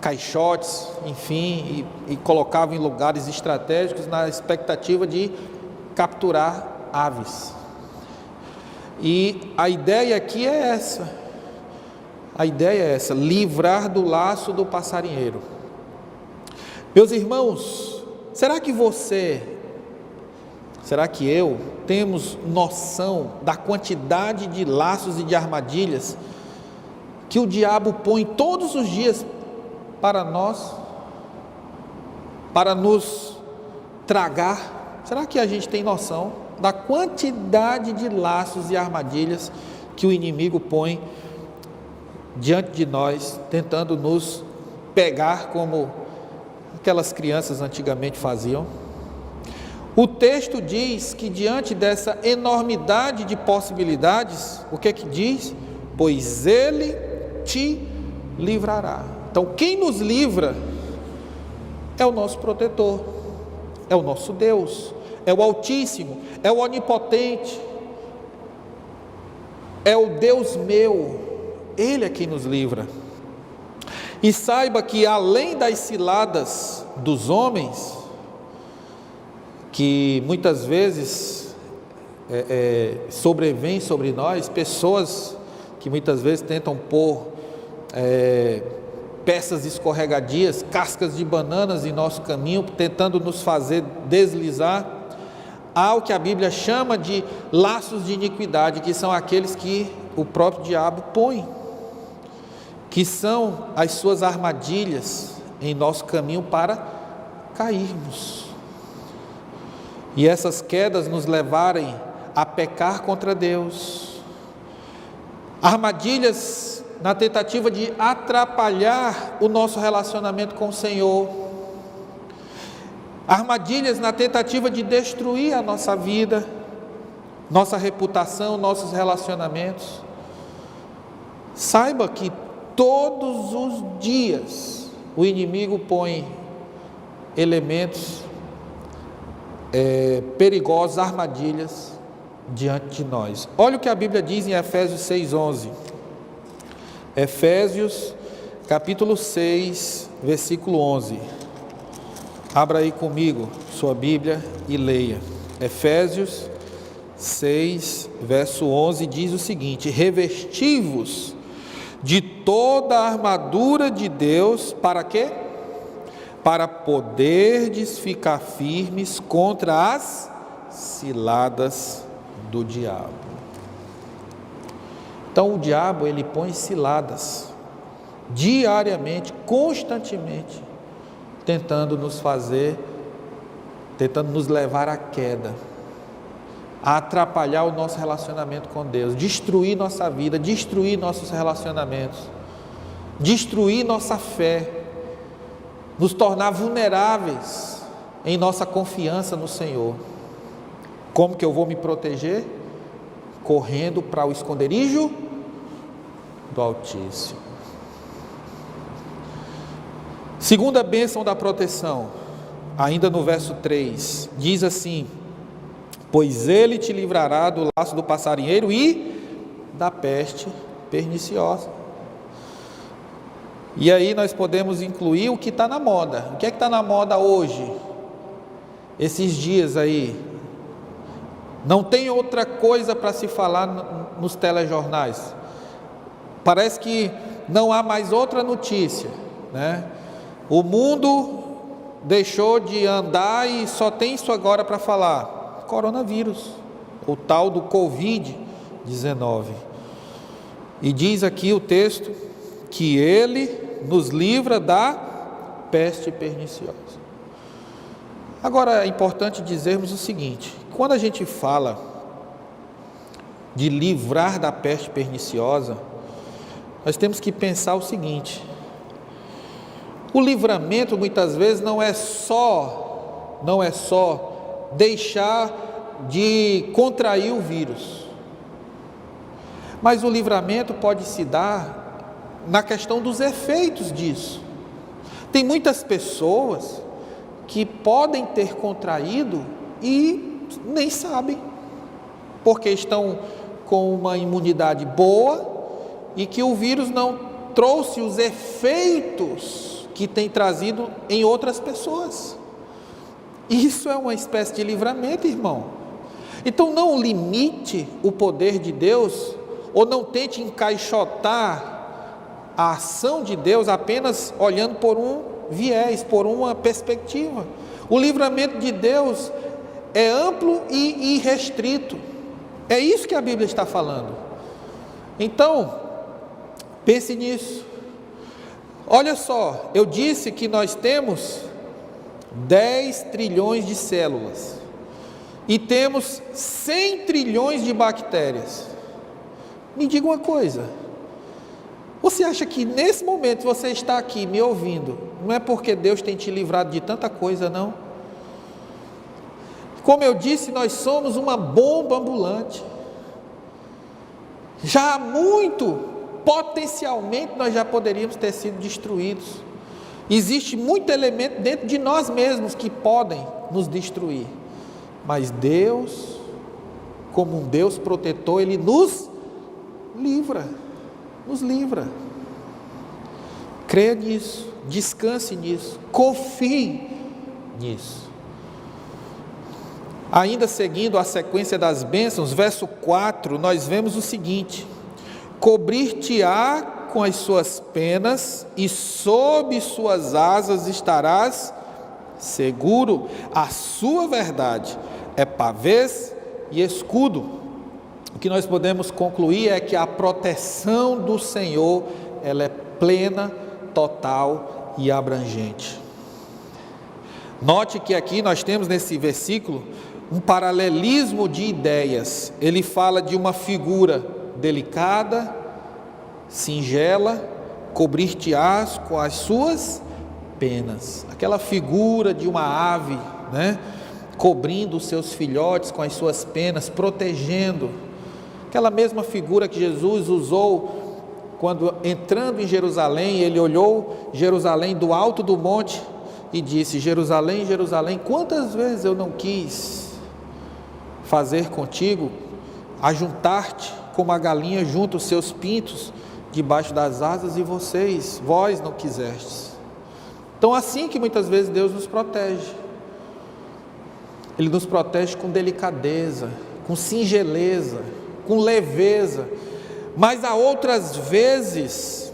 caixotes, enfim, e colocavam em lugares estratégicos na expectativa de capturar aves. E a ideia aqui é essa, livrar do laço do passarinheiro. Meus irmãos, será que eu temos noção da quantidade de laços e de armadilhas que o diabo põe todos os dias para nós, para nos tragar? Será que a gente tem noção da quantidade de laços e armadilhas que o inimigo põe diante de nós, tentando nos pegar como aquelas crianças antigamente faziam? O texto diz que diante dessa enormidade de possibilidades, o que é que diz? Pois ele te livrará. Então quem nos livra é o nosso protetor, é o nosso Deus, é o Altíssimo, é o Onipotente, é o Deus meu, Ele é quem nos livra. E saiba que além das ciladas dos homens, que muitas vezes sobrevêm sobre nós, pessoas que muitas vezes tentam pôr peças escorregadias, cascas de bananas em nosso caminho, tentando nos fazer deslizar. Há o que a Bíblia chama de laços de iniquidade, que são aqueles que o próprio diabo põe, que são as suas armadilhas em nosso caminho para cairmos, e essas quedas nos levarem a pecar contra Deus, armadilhas na tentativa de atrapalhar o nosso relacionamento com o Senhor, armadilhas na tentativa de destruir a nossa vida, nossa reputação, nossos relacionamentos. Saiba que todos os dias o inimigo põe elementos perigosos, armadilhas diante de nós. Olha o que a Bíblia diz em Efésios 6:11. Efésios capítulo 6, versículo 11. Abra aí comigo sua Bíblia e leia. Efésios 6, verso 11 diz o seguinte: revesti-vos de toda a armadura de Deus, para quê? Para poderdes ficar firmes contra as ciladas do diabo. Então o diabo, ele põe ciladas diariamente, constantemente, tentando nos levar à queda, a atrapalhar o nosso relacionamento com Deus, destruir nossa vida, destruir nossos relacionamentos, destruir nossa fé, nos tornar vulneráveis em nossa confiança no Senhor. Como que eu vou me proteger? Correndo para o esconderijo do Altíssimo. Segunda bênção da proteção, ainda no verso 3, diz assim: pois ele te livrará do laço do passarinheiro e da peste perniciosa. E aí nós podemos incluir o que está na moda. O que é que está na moda hoje? Esses dias aí, não tem outra coisa para se falar nos telejornais. Parece que não há mais outra notícia, né? O mundo deixou de andar e só tem isso agora para falar: coronavírus, o tal do Covid-19. E diz aqui o texto que ele nos livra da peste perniciosa. Agora é importante dizermos o seguinte: quando a gente fala de livrar da peste perniciosa, nós temos que pensar o seguinte: o livramento muitas vezes não é só deixar de contrair o vírus, mas o livramento pode se dar na questão dos efeitos disso. Tem muitas pessoas que podem ter contraído e nem sabem, porque estão com uma imunidade boa e que o vírus não trouxe os efeitos que tem trazido em outras pessoas. Isso é uma espécie de livramento, irmão. Então não limite o poder de Deus, ou não tente encaixotar a ação de Deus apenas olhando por um viés, por uma perspectiva. O livramento de Deus é amplo e irrestrito. É isso que a Bíblia está falando. Então, pense nisso. Olha só, eu disse que nós temos 10 trilhões de células e temos 100 trilhões de bactérias. Me diga uma coisa: você acha que nesse momento você está aqui me ouvindo, não é porque Deus tem te livrado de tanta coisa, não? Como eu disse, nós somos uma bomba ambulante. Já há muito, potencialmente, nós já poderíamos ter sido destruídos. Existe muito elemento dentro de nós mesmos que podem nos destruir. Mas Deus, como um Deus protetor, Ele nos livra. Nos livra. Creia nisso, descanse nisso, confie nisso. Ainda seguindo a sequência das bênçãos, verso 4, nós vemos o seguinte: cobrir-te-á com as suas penas, e sob suas asas estarás seguro. A sua verdade é pavês e escudo. O que nós podemos concluir é que a proteção do Senhor, ela é plena, total e abrangente. Note que aqui nós temos nesse versículo um paralelismo de ideias. Ele fala de uma figura delicada, singela, cobrir-te-ás com as suas penas. Aquela figura de uma ave, né? Cobrindo os seus filhotes com as suas penas, protegendo. Aquela mesma figura que Jesus usou quando, entrando em Jerusalém, ele olhou Jerusalém do alto do monte e disse: Jerusalém, Jerusalém, quantas vezes eu não quis fazer contigo, ajuntar-te como a galinha junta os seus pintos debaixo das asas, e vós não quisestes. Então, assim que muitas vezes Deus nos protege. Ele nos protege com delicadeza, com singeleza, com leveza, mas há outras vezes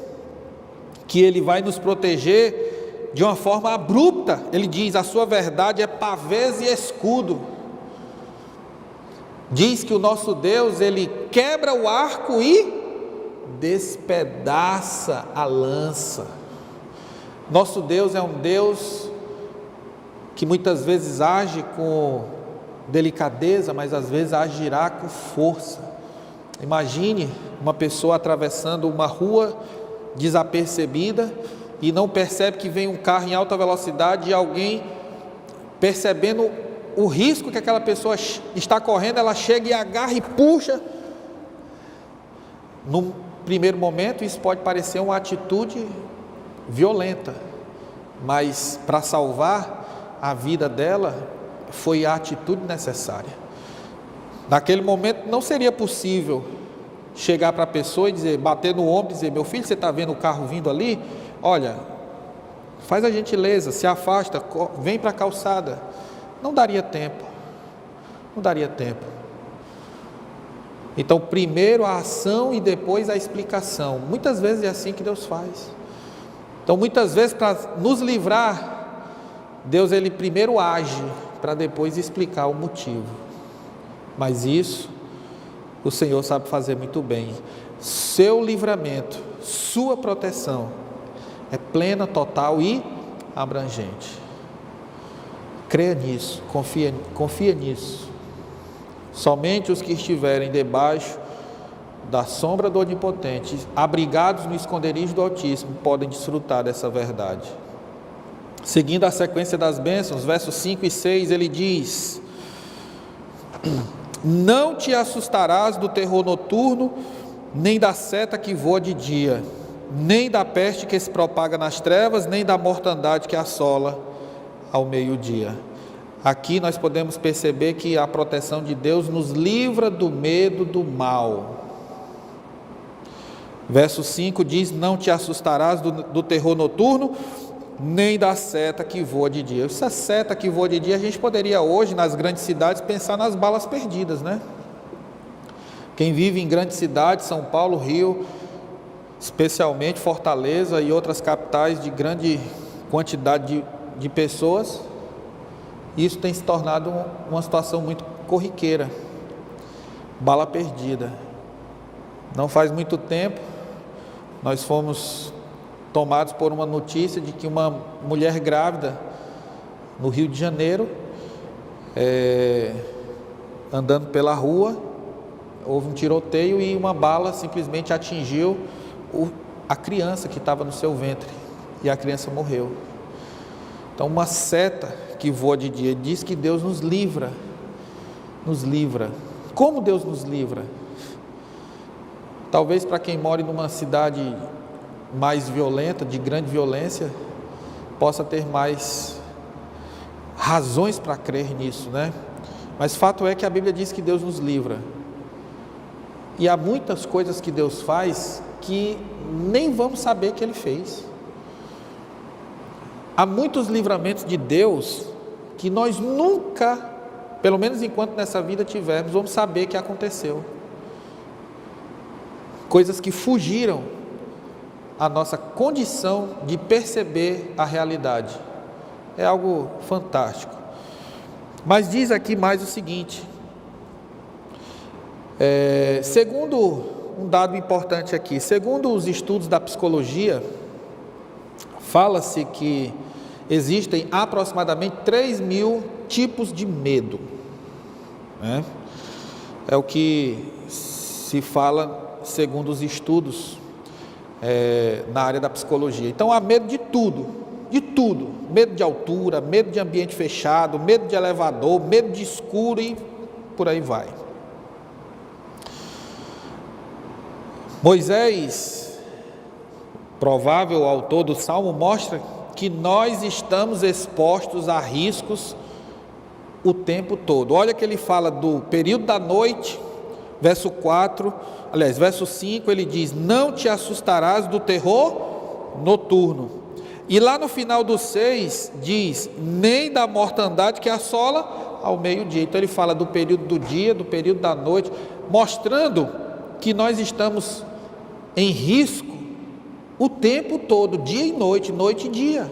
que Ele vai nos proteger de uma forma abrupta. Ele diz: a sua verdade é pavês e escudo. Diz que o nosso Deus, Ele quebra o arco e despedaça a lança. Nosso Deus é um Deus que muitas vezes age com delicadeza, mas às vezes agirá com força. Imagine uma pessoa atravessando uma rua desapercebida e não percebe que vem um carro em alta velocidade, e alguém, percebendo o risco que aquela pessoa está correndo, ela chega e agarra e puxa. Num primeiro momento isso pode parecer uma atitude violenta, mas para salvar a vida dela foi a atitude necessária. Naquele momento não seria possível chegar para a pessoa e dizer, bater no ombro e dizer: meu filho, você está vendo o carro vindo ali? Olha, faz a gentileza, se afasta, vem para a calçada. Não daria tempo, não daria tempo. Então, primeiro a ação e depois a explicação. Muitas vezes é assim que Deus faz. Então, muitas vezes, para nos livrar, Deus, Ele primeiro age, para depois explicar o motivo. Mas isso, o Senhor sabe fazer muito bem. Seu livramento, sua proteção, é plena, total e abrangente. Creia nisso, confia nisso. Somente os que estiverem debaixo da sombra do Onipotente, abrigados no esconderijo do Altíssimo, podem desfrutar dessa verdade. Seguindo a sequência das bênçãos, versos 5 e 6, ele diz: não te assustarás do terror noturno, nem da seta que voa de dia, nem da peste que se propaga nas trevas, nem da mortandade que assola ao meio-dia. Aqui nós podemos perceber que a proteção de Deus nos livra do medo do mal. Verso 5 diz: não te assustarás do terror noturno, nem da seta que voa de dia. Essa seta que voa de dia, a gente poderia hoje, nas grandes cidades, pensar nas balas perdidas, né? Quem vive em grandes cidades, São Paulo, Rio, especialmente Fortaleza e outras capitais de grande quantidade de pessoas, isso tem se tornado uma situação muito corriqueira. Bala perdida. Não faz muito tempo, nós fomos tomados por uma notícia de que uma mulher grávida no Rio de Janeiro, andando pela rua, houve um tiroteio e uma bala simplesmente atingiu a criança que estava no seu ventre, e a criança morreu. Então, uma seta que voa de dia, diz que Deus nos livra. Como Deus nos livra? Talvez para quem mora numa cidade mais violenta, de grande violência, possa ter mais razões para crer nisso, né? Mas fato é que a Bíblia diz que Deus nos livra. E há muitas coisas que Deus faz que nem vamos saber que Ele fez. Há muitos livramentos de Deus que nós nunca Pelo menos enquanto nessa vida tivermos, vamos saber que aconteceu. Coisas que fugiram à nossa condição de perceber a realidade. É algo fantástico. Mas diz aqui mais o seguinte, segundo um dado importante aqui, segundo os estudos da psicologia, fala-se que existem aproximadamente 3.000 tipos de medo, né? É o que se fala segundo os estudos na área da psicologia. Então há medo de tudo, medo de altura, medo de ambiente fechado, medo de elevador, medo de escuro e por aí vai. Moisés, provável autor do Salmo, mostra que nós estamos expostos a riscos o tempo todo. Olha que ele fala do período da noite, verso 5, ele diz: não te assustarás do terror noturno. E lá no final do 6 diz: nem da mortandade que assola ao meio-dia. Então ele fala do período do dia, do período da noite, mostrando que nós estamos em risco o tempo todo, dia e noite, noite e dia.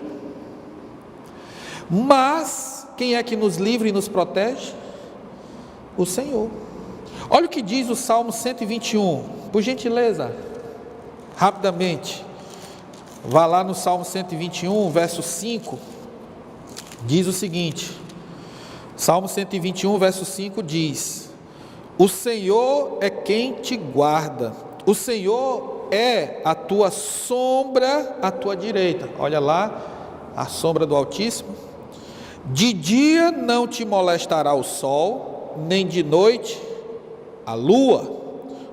Mas quem é que nos livra e nos protege? O Senhor. Olha o que diz o Salmo 121, por gentileza, rapidamente. Vá lá no Salmo 121, verso 5, diz o seguinte, Salmo 121, verso 5 diz: o Senhor é quem te guarda, o Senhor é a tua sombra à tua direita. Olha lá, a sombra do Altíssimo. De dia não te molestará o sol, nem de noite a lua.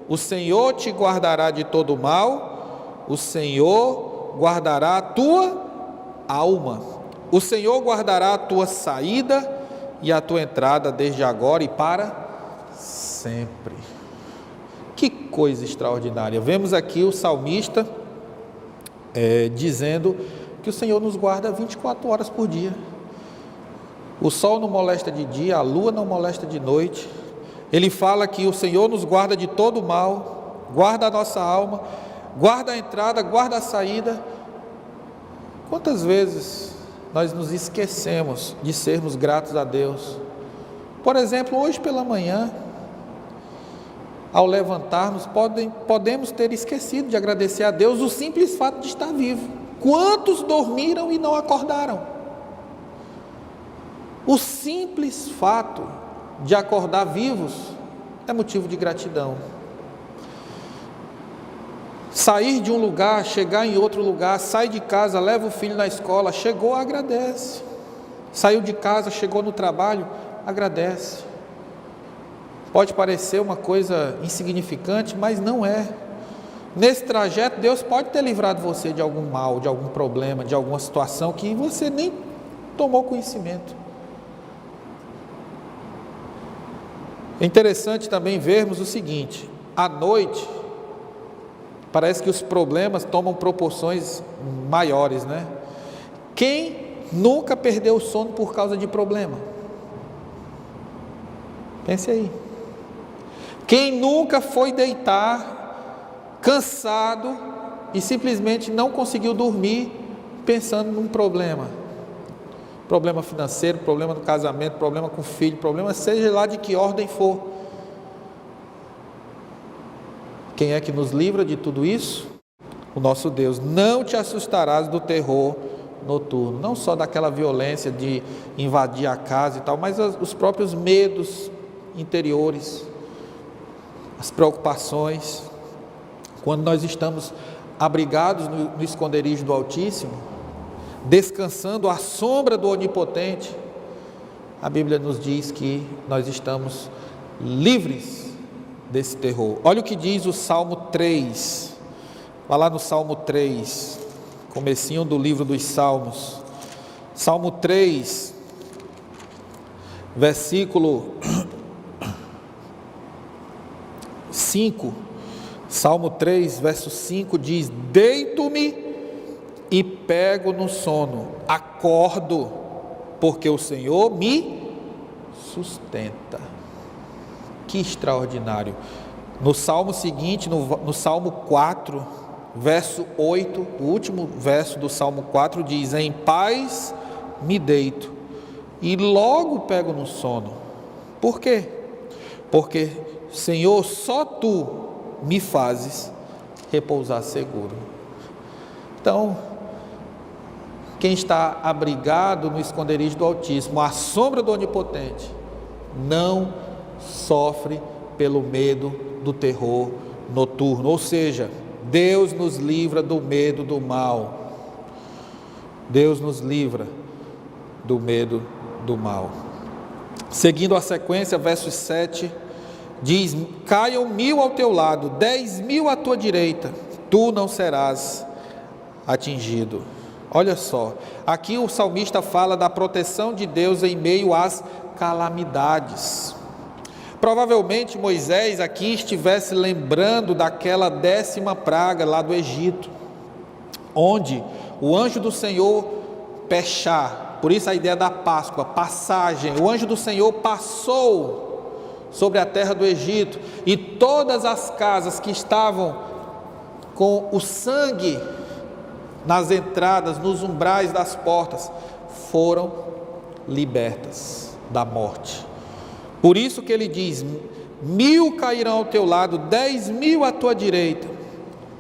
O Senhor te guardará de todo mal, o Senhor guardará a tua alma. O Senhor guardará a tua saída e a tua entrada desde agora e para sempre. Que coisa extraordinária. Vemos aqui o salmista dizendo que o Senhor nos guarda 24 horas por dia. O sol não molesta de dia, a lua não molesta de noite. Ele fala que o Senhor nos guarda de todo mal, guarda a nossa alma, guarda a entrada, guarda a saída. Quantas vezes nós nos esquecemos de sermos gratos a Deus? Por exemplo, hoje pela manhã, ao levantarmos, podemos ter esquecido de agradecer a Deus o simples fato de estar vivo. Quantos dormiram e não acordaram? O simples fato de acordar vivos é motivo de gratidão. Sair de um lugar, chegar em outro lugar, sai de casa, leva o filho na escola, chegou, agradece. Saiu de casa, chegou no trabalho, agradece. Pode parecer uma coisa insignificante, mas não é. Nesse trajeto, Deus pode ter livrado você de algum mal, de algum problema, de alguma situação que você nem tomou conhecimento. É interessante também vermos o seguinte: à noite, parece que os problemas tomam proporções maiores, né? Quem nunca perdeu o sono por causa de problema? Pense aí. Quem nunca foi deitar cansado e simplesmente não conseguiu dormir pensando num problema? Problema financeiro, problema no casamento, problema com o filho, problema seja lá de que ordem for. Quem é que nos livra de tudo isso? O nosso Deus. Não te assustarás do terror noturno, não só daquela violência de invadir a casa e tal, mas os próprios medos interiores, as preocupações. Quando nós estamos abrigados no esconderijo do Altíssimo, descansando à sombra do Onipotente, a Bíblia nos diz que nós estamos livres desse terror. Olha o que diz o Salmo 3, vai lá no Salmo 3, comecinho do livro dos Salmos, Salmo 3, versículo 5, Salmo 3, verso 5 diz: deito-me e pego no sono, acordo, porque o Senhor me sustenta. Que extraordinário! No salmo seguinte, no Salmo 4, verso 8, o último verso do Salmo 4 diz: em paz me deito e logo pego no sono. Por quê? Porque, Senhor, só Tu me fazes repousar seguro. Então, quem está abrigado no esconderijo do Altíssimo, à sombra do Onipotente, não sofre pelo medo do terror noturno. Ou seja, Deus nos livra do medo do mal. Deus nos livra do medo do mal. Seguindo a sequência, verso 7, diz: caiam 1000 ao teu lado, 10.000 à tua direita, tu não serás atingido. Olha só, aqui o salmista fala da proteção de Deus em meio às calamidades. Provavelmente Moisés aqui estivesse lembrando daquela 10ª praga lá do Egito, onde o anjo do Senhor, Peshá, por isso a ideia da Páscoa, passagem, o anjo do Senhor passou sobre a terra do Egito, e todas as casas que estavam com o sangue nas entradas, nos umbrais das portas, foram libertas da morte. Por isso que ele diz: 1000 cairão ao teu lado, 10.000 à tua direita,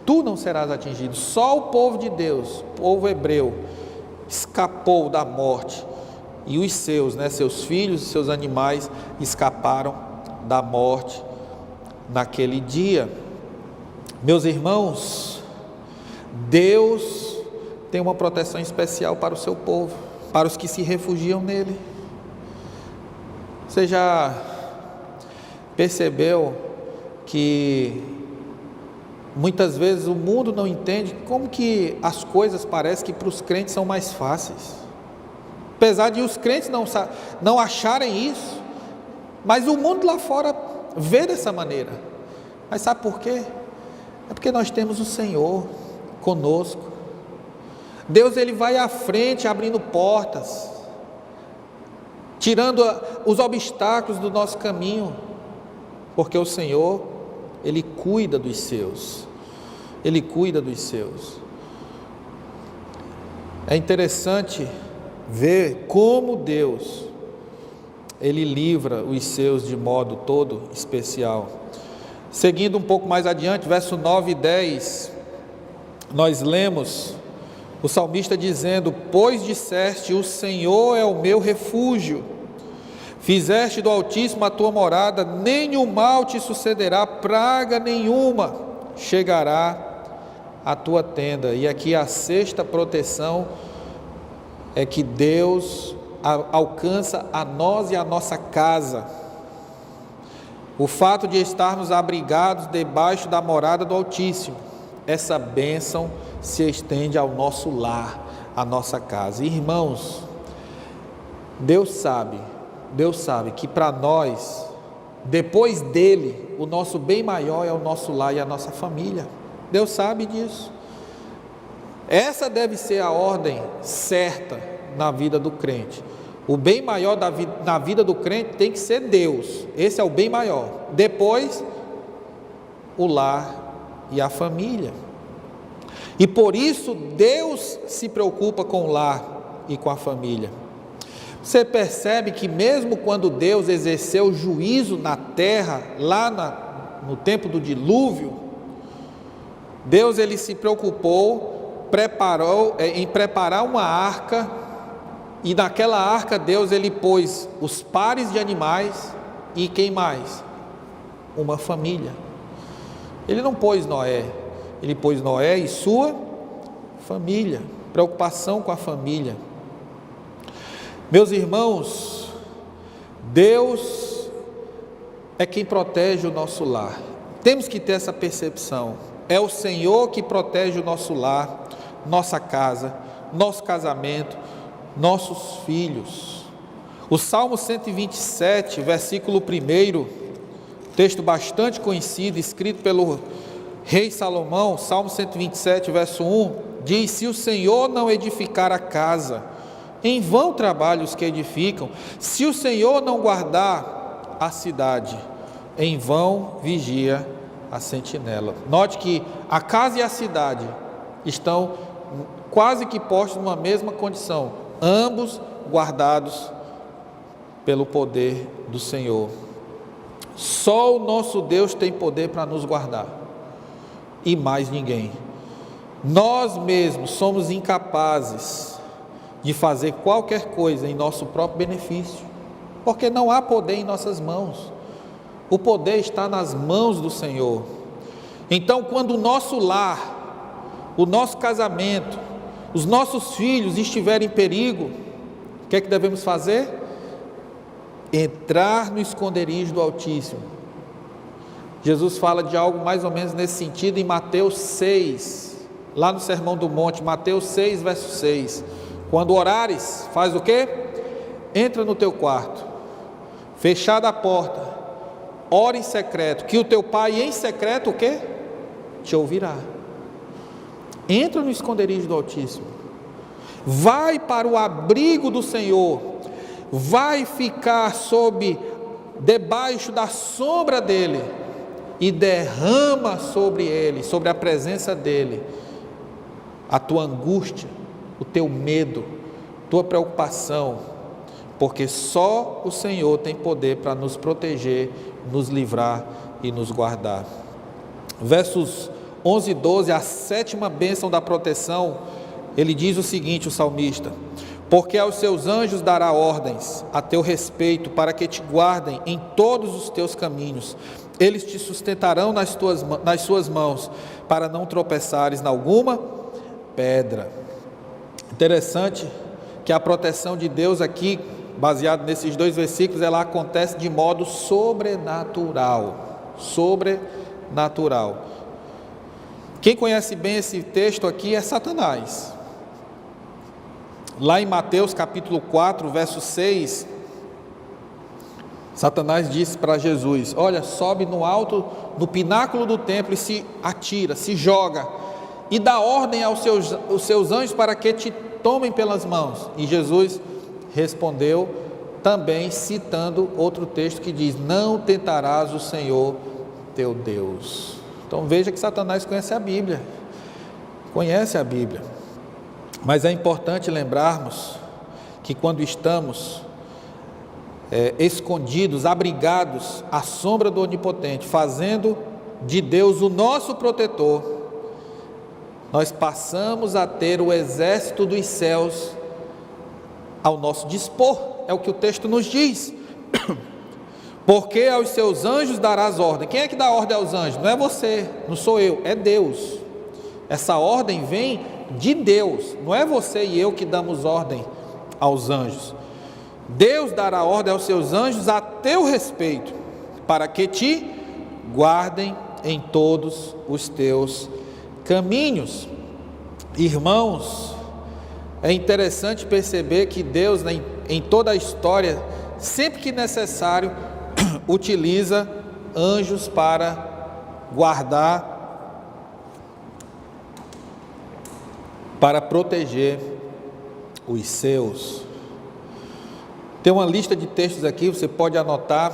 tu não serás atingido. Só o povo de Deus, o povo hebreu, escapou da morte, e os seus, seus filhos e seus animais escaparam da morte naquele dia. Meus irmãos, Deus tem uma proteção especial para o seu povo, para os que se refugiam nele. Você já percebeu que muitas vezes o mundo não entende como que as coisas parecem que para os crentes são mais fáceis, apesar de os crentes não acharem isso, mas o mundo lá fora vê dessa maneira. Mas sabe por quê? É porque nós temos o Senhor conosco. Deus, Ele vai à frente abrindo portas, tirando os obstáculos do nosso caminho, porque o Senhor, Ele cuida dos seus. Ele cuida dos seus. É interessante ver como Deus, Ele livra os seus de modo todo especial. Seguindo um pouco mais adiante, verso 9 e 10, nós lemos o salmista dizendo: pois disseste, o Senhor é o meu refúgio, fizeste do Altíssimo a tua morada, nenhum mal te sucederá, praga nenhuma chegará à tua tenda. E aqui a 6ª proteção é que Deus alcança a nós e a nossa casa. O fato de estarmos abrigados debaixo da morada do Altíssimo, essa bênção se estende ao nosso lar, à nossa casa. Irmãos, Deus sabe que para nós, depois dele, o nosso bem maior é o nosso lar e a nossa família. Deus sabe disso. Essa deve ser a ordem certa na vida do crente. O bem maior na vida do crente tem que ser Deus. Esse é o bem maior. Depois, o lar e a família. E por isso Deus se preocupa com o lar e com a família. Você percebe que mesmo quando Deus exerceu juízo na terra, lá no tempo do dilúvio, Deus, Ele se preocupou, em preparar uma arca, e naquela arca Deus, Ele pôs os pares de animais, e quem mais? Uma família. Ele não pôs Noé, Ele pôs Noé e sua família, preocupação com a família. Meus irmãos, Deus é quem protege o nosso lar. Temos que ter essa percepção. É o Senhor que protege o nosso lar, nossa casa, nosso casamento, nossos filhos. O Salmo 127, versículo 1, texto bastante conhecido, escrito pelo rei Salomão, Salmo 127, verso 1, diz: se o Senhor não edificar a casa, Em vão trabalham os que edificam. Se o Senhor não guardar a cidade, em vão vigia a sentinela. Note que a casa e a cidade estão quase que postos numa mesma condição, ambos guardados pelo poder do Senhor. Só o nosso Deus tem poder para nos guardar, e mais ninguém. Nós mesmos somos incapazes de fazer qualquer coisa em nosso próprio benefício, porque não há poder em nossas mãos. O poder está nas mãos do Senhor. Então, quando o nosso lar, o nosso casamento, os nossos filhos estiverem em perigo, o que é que devemos fazer? Entrar no esconderijo do Altíssimo. Jesus fala de algo mais ou menos nesse sentido em Mateus 6, lá no Sermão do Monte, Mateus 6, verso 6. Quando orares, faz o quê? Entra no teu quarto, fechada a porta, ora em secreto, que o teu pai em secreto o quê? Te ouvirá. Entra no esconderijo do Altíssimo, vai para o abrigo do Senhor, vai ficar debaixo da sombra dele, e derrama sobre ele, sobre a presença dele, a tua angústia, o teu medo, tua preocupação, porque só o Senhor tem poder para nos proteger, nos livrar e nos guardar. Versos 11 e 12, a sétima bênção da proteção, ele diz o seguinte, o salmista: porque aos seus anjos dará ordens a teu respeito, para que te guardem em todos os teus caminhos. Eles te sustentarão nas suas mãos, para não tropeçares em alguma pedra. Interessante que a proteção de Deus aqui, baseado nesses dois versículos, ela acontece de modo sobrenatural. Sobrenatural. Quem conhece bem esse texto aqui é Satanás. Lá em Mateus capítulo 4, verso 6, Satanás disse para Jesus: olha, sobe no alto, no pináculo do templo e se atira, se joga, e dá ordem aos seus anjos para que te tomem pelas mãos. E Jesus respondeu, também citando outro texto que diz: não tentarás o Senhor teu Deus. Então veja que Satanás conhece a Bíblia, mas é importante lembrarmos que quando estamos escondidos, abrigados à sombra do Onipotente, fazendo de Deus o nosso protetor, nós passamos a ter o exército dos céus ao nosso dispor. É o que o texto nos diz. Porque aos seus anjos darás ordem. Quem é que dá ordem aos anjos? Não é você, não sou eu, é Deus. Essa ordem vem de Deus, não é você e eu que damos ordem aos anjos. Deus dará ordem aos seus anjos a teu respeito, para que te guardem em todos os teus caminhos. Irmãos, é interessante perceber que Deus, em toda a história, sempre que necessário, utiliza anjos para guardar, para proteger os seus. Tem uma lista de textos aqui, você pode anotar,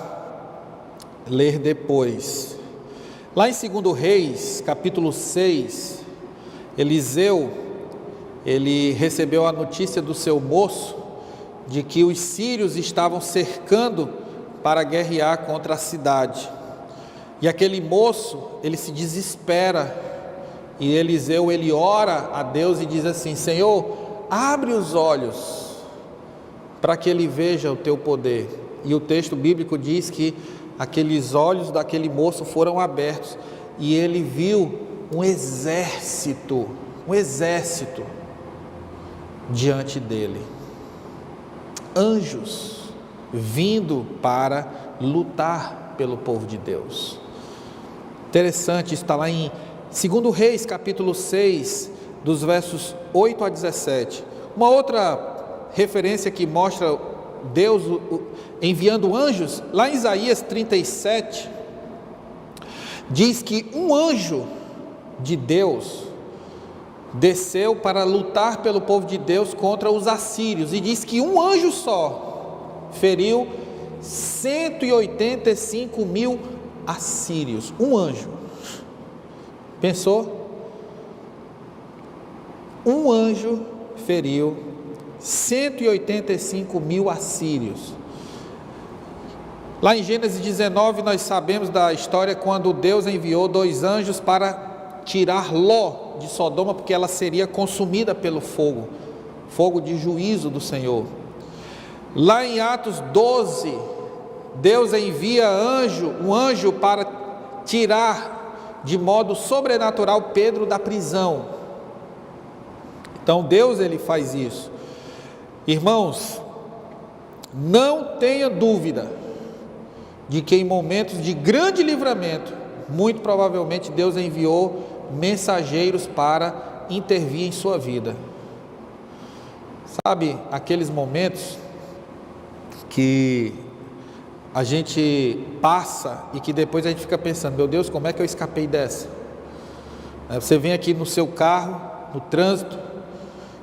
ler depois. Lá em 2 Reis, capítulo 6, Eliseu, ele recebeu a notícia do seu moço, de que os sírios estavam cercando para guerrear contra a cidade. E aquele moço, ele se desespera, e Eliseu, ele ora a Deus e diz assim: Senhor, abre os olhos, para que ele veja o teu poder. E o texto bíblico diz que aqueles olhos daquele moço foram abertos, e ele viu um exército diante dele, anjos vindo para lutar pelo povo de Deus. Interessante, está lá em 2 Reis, capítulo 6, dos versos 8 a 17. Uma outra referência que mostra Deus enviando anjos, lá em Isaías 37, diz que um anjo de Deus desceu para lutar pelo povo de Deus contra os assírios, e diz que um anjo só feriu 185 mil assírios. Um anjo. Pensou? Um anjo feriu 185 mil assírios. Lá em Gênesis 19 nós sabemos da história quando Deus enviou 2 anjos para tirar Ló de Sodoma, porque ela seria consumida pelo fogo, fogo de juízo do Senhor. Lá em Atos 12, Deus envia um anjo para tirar de modo sobrenatural Pedro da prisão. Então Deus, ele faz isso. Irmãos, não tenha dúvida de que em momentos de grande livramento, muito provavelmente Deus enviou mensageiros para intervir em sua vida. Sabe, aqueles momentos que a gente passa e que depois a gente fica pensando, meu Deus, como é que eu escapei dessa? Você vem aqui no seu carro, no trânsito,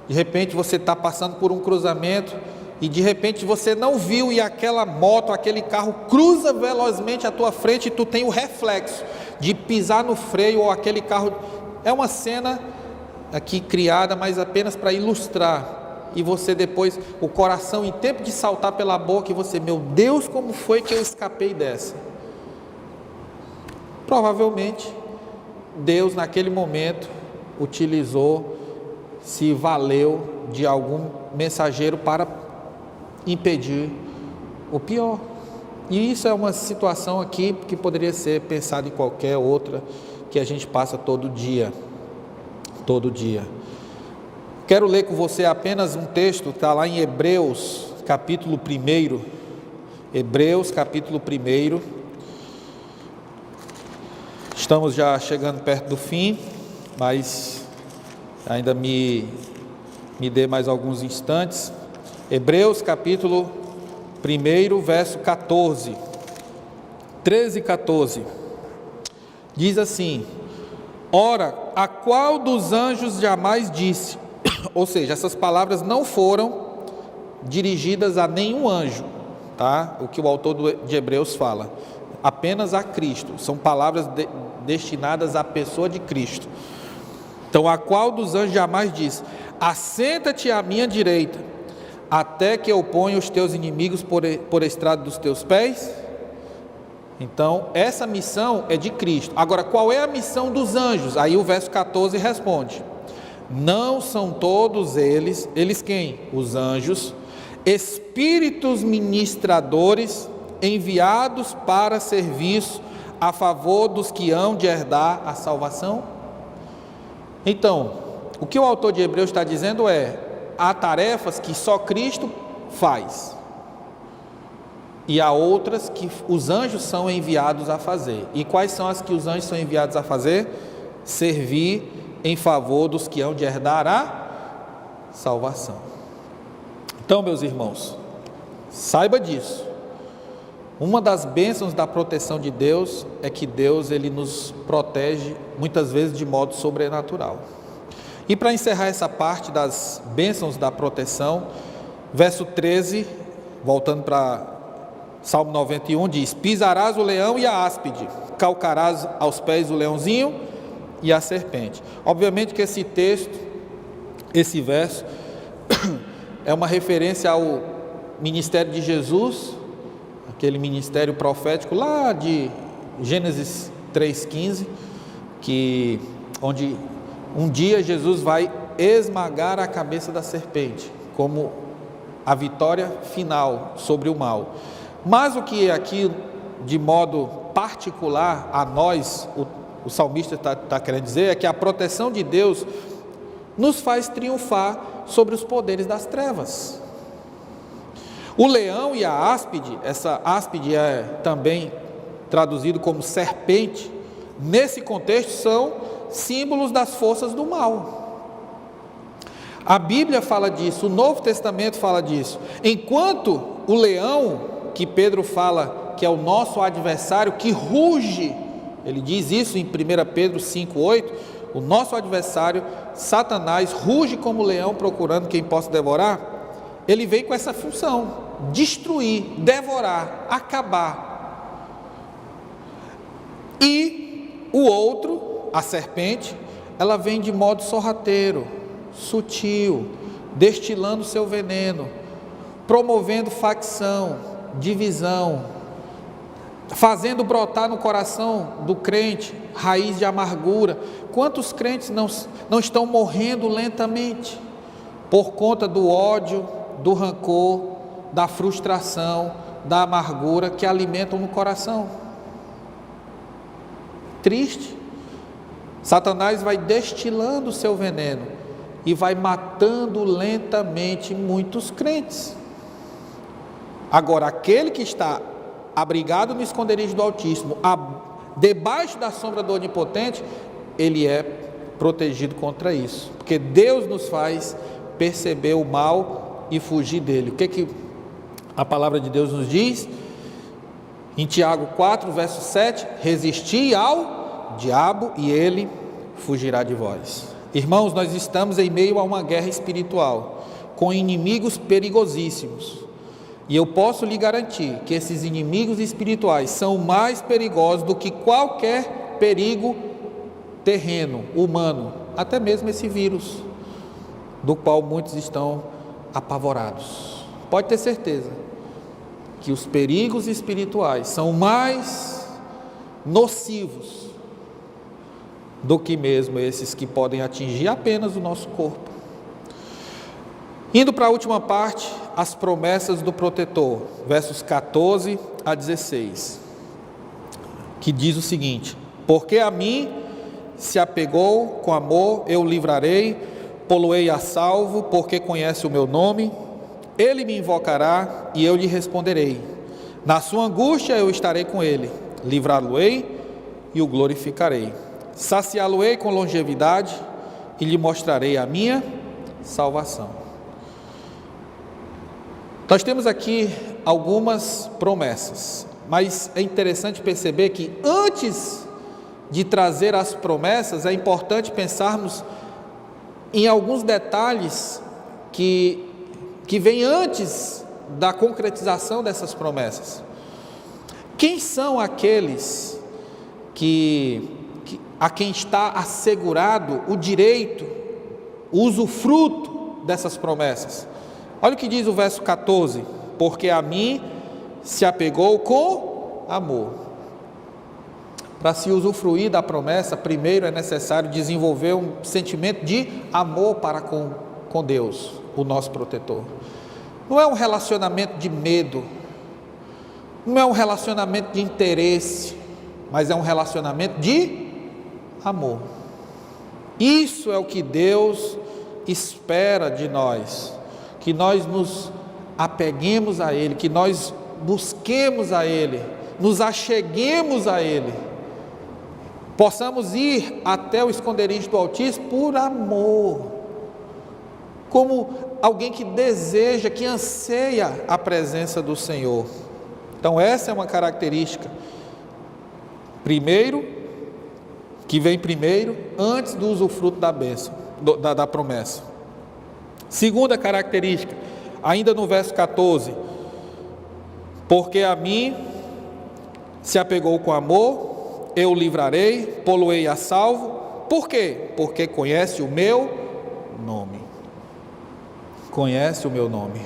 de repente você está passando por um cruzamento e de repente você não viu e aquela moto, aquele carro cruza velozmente à tua frente e tu tem o reflexo de pisar no freio, ou aquele carro. É uma cena aqui criada, mas apenas para ilustrar, e você depois, o coração em tempo de saltar pela boca, e você, meu Deus, como foi que eu escapei dessa? Provavelmente Deus naquele momento se valeu de algum mensageiro para impedir o pior. E isso é uma situação aqui que poderia ser pensada em qualquer outra que a gente passa todo dia. Quero ler com você apenas um texto, está lá em Hebreus capítulo 1. Hebreus capítulo 1. Estamos já chegando perto do fim, mas ainda me dê mais alguns instantes. Hebreus capítulo 1, verso 14, 13 e 14, diz assim: ora, a qual dos anjos jamais disse, ou seja, essas palavras não foram dirigidas a nenhum anjo, tá? O que o autor de Hebreus fala, apenas a Cristo, são palavras destinadas à pessoa de Cristo. Então, a qual dos anjos jamais disse, assenta-te à minha direita, até que eu ponha os teus inimigos por estrado dos teus pés? Então, essa missão é de Cristo. Agora, qual é a missão dos anjos? Aí o verso 14 responde: não são todos eles quem? Os anjos, espíritos ministradores, enviados para serviço a favor dos que hão de herdar a salvação? Então, o que o autor de Hebreus está dizendo é: há tarefas que só Cristo faz, e há outras que os anjos são enviados a fazer. E quais são as que os anjos são enviados a fazer? Servir em favor dos que hão de herdar a salvação. Então, meus irmãos, saiba disso. Uma das bênçãos da proteção de Deus é que Deus, ele nos protege muitas vezes de modo sobrenatural. E para encerrar essa parte das bênçãos da proteção, verso 13, voltando para Salmo 91, diz: pisarás o leão e a áspide, calcarás aos pés o leãozinho e a serpente. Obviamente que esse texto, esse verso, é uma referência ao ministério de Jesus, aquele ministério profético lá de Gênesis 3,15, onde um dia Jesus vai esmagar a cabeça da serpente, como a vitória final sobre o mal. Mas o que aqui, de modo particular, a nós, o salmista está querendo dizer, é que a proteção de Deus nos faz triunfar sobre os poderes das trevas. O leão e a áspide, essa áspide é também traduzido como serpente, nesse contexto são símbolos das forças do mal. A Bíblia fala disso, o Novo Testamento fala disso. Enquanto o leão, que Pedro fala que é o nosso adversário, que ruge, ele diz isso em 1 Pedro 5,8, o nosso adversário, Satanás, ruge como leão procurando quem possa devorar. Ele vem com essa função: destruir, devorar, acabar. E o outro, a serpente, ela vem de modo sorrateiro, sutil, destilando seu veneno, promovendo facção, divisão, fazendo brotar no coração do crente raiz de amargura. Quantos crentes não estão morrendo lentamente por conta do ódio, do rancor, da frustração, da amargura que alimentam no coração? Triste. Satanás vai destilando o seu veneno e vai matando lentamente muitos crentes. Agora, aquele que está abrigado no esconderijo do Altíssimo, debaixo da sombra do Onipotente, ele é protegido contra isso, porque Deus nos faz perceber o mal e fugir dele. O que a palavra de Deus nos diz? Em Tiago 4, verso 7, resisti ao diabo e ele fugirá de vós. Irmãos, nós estamos em meio a uma guerra espiritual, com inimigos perigosíssimos. E eu posso lhe garantir que esses inimigos espirituais são mais perigosos do que qualquer perigo terreno, humano, até mesmo esse vírus, do qual muitos estão apavorados. Pode ter certeza que os perigos espirituais são mais nocivos do que mesmo esses que podem atingir apenas o nosso corpo. Indo para a última parte, as promessas do protetor, versos 14 a 16, que diz o seguinte: porque a mim se apegou com amor, eu o livrarei, pô-lo-ei a salvo, porque conhece o meu nome, ele me invocará e eu lhe responderei, na sua angústia eu estarei com ele, livrá-lo-ei e o glorificarei, saciá-lo-ei com longevidade e lhe mostrarei a minha salvação. Nós temos aqui algumas promessas, mas é interessante perceber que antes de trazer as promessas, é importante pensarmos em alguns detalhes que vêm antes da concretização dessas promessas. Quem são aqueles a quem está assegurado o direito, o usufruto dessas promessas? Olha o que diz o verso 14: porque a mim se apegou com amor. Para se usufruir da promessa, primeiro é necessário desenvolver um sentimento de amor para com Deus, o nosso protetor. Não é um relacionamento de medo, não é um relacionamento de interesse, mas é um relacionamento de amor. Isso é o que Deus espera de nós, que nós nos apeguemos a Ele, que nós busquemos a Ele, nos acheguemos a Ele, possamos ir até o esconderijo do Altíssimo por amor, como alguém que deseja, que anseia a presença do Senhor. Então essa é uma característica, que vem primeiro, antes do usufruto da bênção, da promessa. Segunda característica, ainda no verso 14: porque a mim se apegou com amor, eu o livrarei, pô-lo-ei a salvo. Por quê? Porque conhece o meu nome. Conhece o meu nome.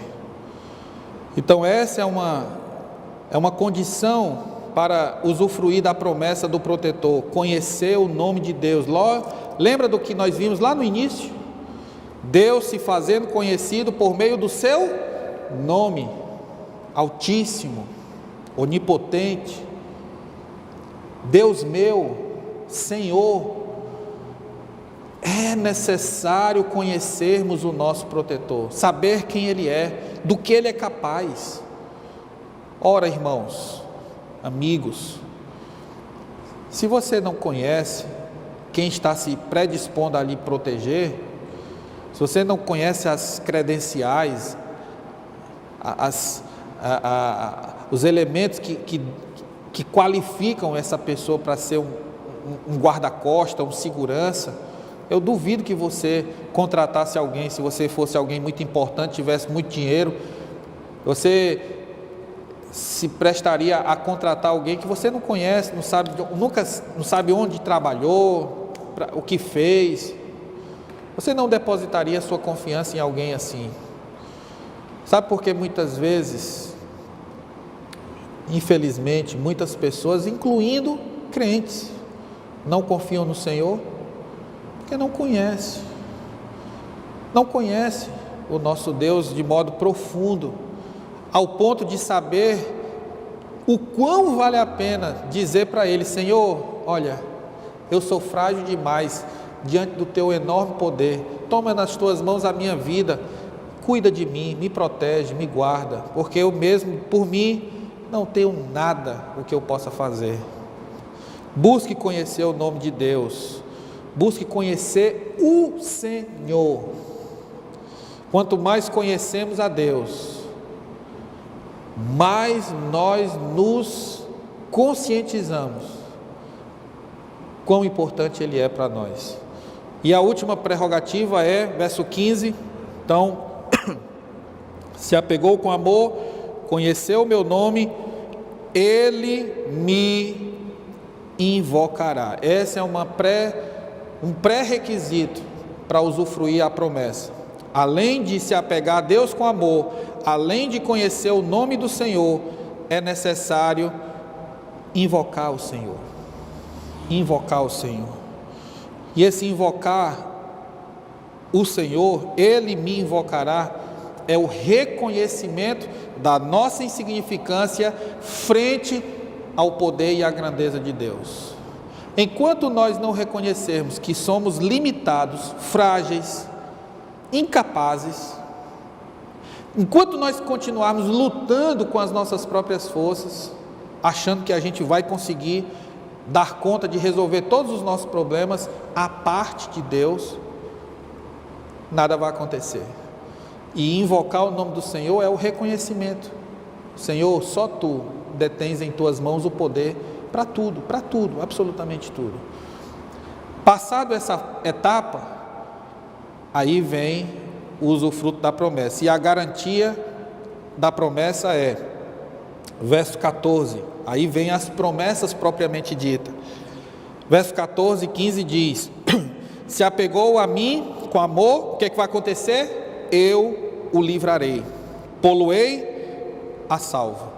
Então essa é uma condição para usufruir da promessa do protetor, conhecer o nome de Deus. Lembra do que nós vimos lá no início? Deus se fazendo conhecido por meio do seu nome, Altíssimo, Onipotente, Deus meu, Senhor. É necessário conhecermos o nosso protetor, saber quem Ele é, do que Ele é capaz. Ora, irmãos, amigos, se você não conhece quem está se predispondo a lhe proteger, se você não conhece as credenciais, os elementos que qualificam essa pessoa para ser um guarda-costas, um segurança, Eu duvido que você contratasse alguém, se você fosse alguém muito importante, tivesse muito dinheiro, você se prestaria a contratar alguém que você não conhece, não sabe onde trabalhou, o que fez. Você não depositaria sua confiança em alguém assim. Sabe por que muitas vezes, infelizmente, muitas pessoas, incluindo crentes, não confiam no Senhor? Porque não conhece o nosso Deus de modo profundo, ao ponto de saber o quão vale a pena dizer para Ele: Senhor, olha, eu sou frágil demais diante do Teu enorme poder, toma nas Tuas mãos a minha vida, cuida de mim, me protege, me guarda, porque eu mesmo, por mim, não tenho nada o que eu possa fazer. Busque conhecer o nome de Deus, busque conhecer o Senhor. Quanto mais conhecemos a Deus, mais nós nos conscientizamos quão importante Ele é para nós. E a última prerrogativa é, verso 15, então, se apegou com amor, conheceu o meu nome, Ele me invocará. Esse é um pré-requisito para usufruir a promessa. Além de se apegar a Deus com amor, além de conhecer o nome do Senhor, é necessário invocar o Senhor. Invocar o Senhor. E esse invocar o Senhor, Ele me invocará, é o reconhecimento da nossa insignificância frente ao poder e à grandeza de Deus. Enquanto nós não reconhecermos que somos limitados, frágeis, incapazes, enquanto nós continuarmos lutando com as nossas próprias forças, achando que a gente vai conseguir dar conta de resolver todos os nossos problemas à parte de Deus, nada vai acontecer. E invocar o nome do Senhor é o reconhecimento. Senhor, só Tu detens em Tuas mãos o poder para tudo, absolutamente tudo. Passado essa etapa, aí vem o usufruto da promessa. E a garantia da promessa é, verso 14, aí vem as promessas propriamente ditas. Verso 14 e 15 diz: se apegou a mim com amor, o que é que vai acontecer? Eu o livrarei, pô-lo-ei a salvo.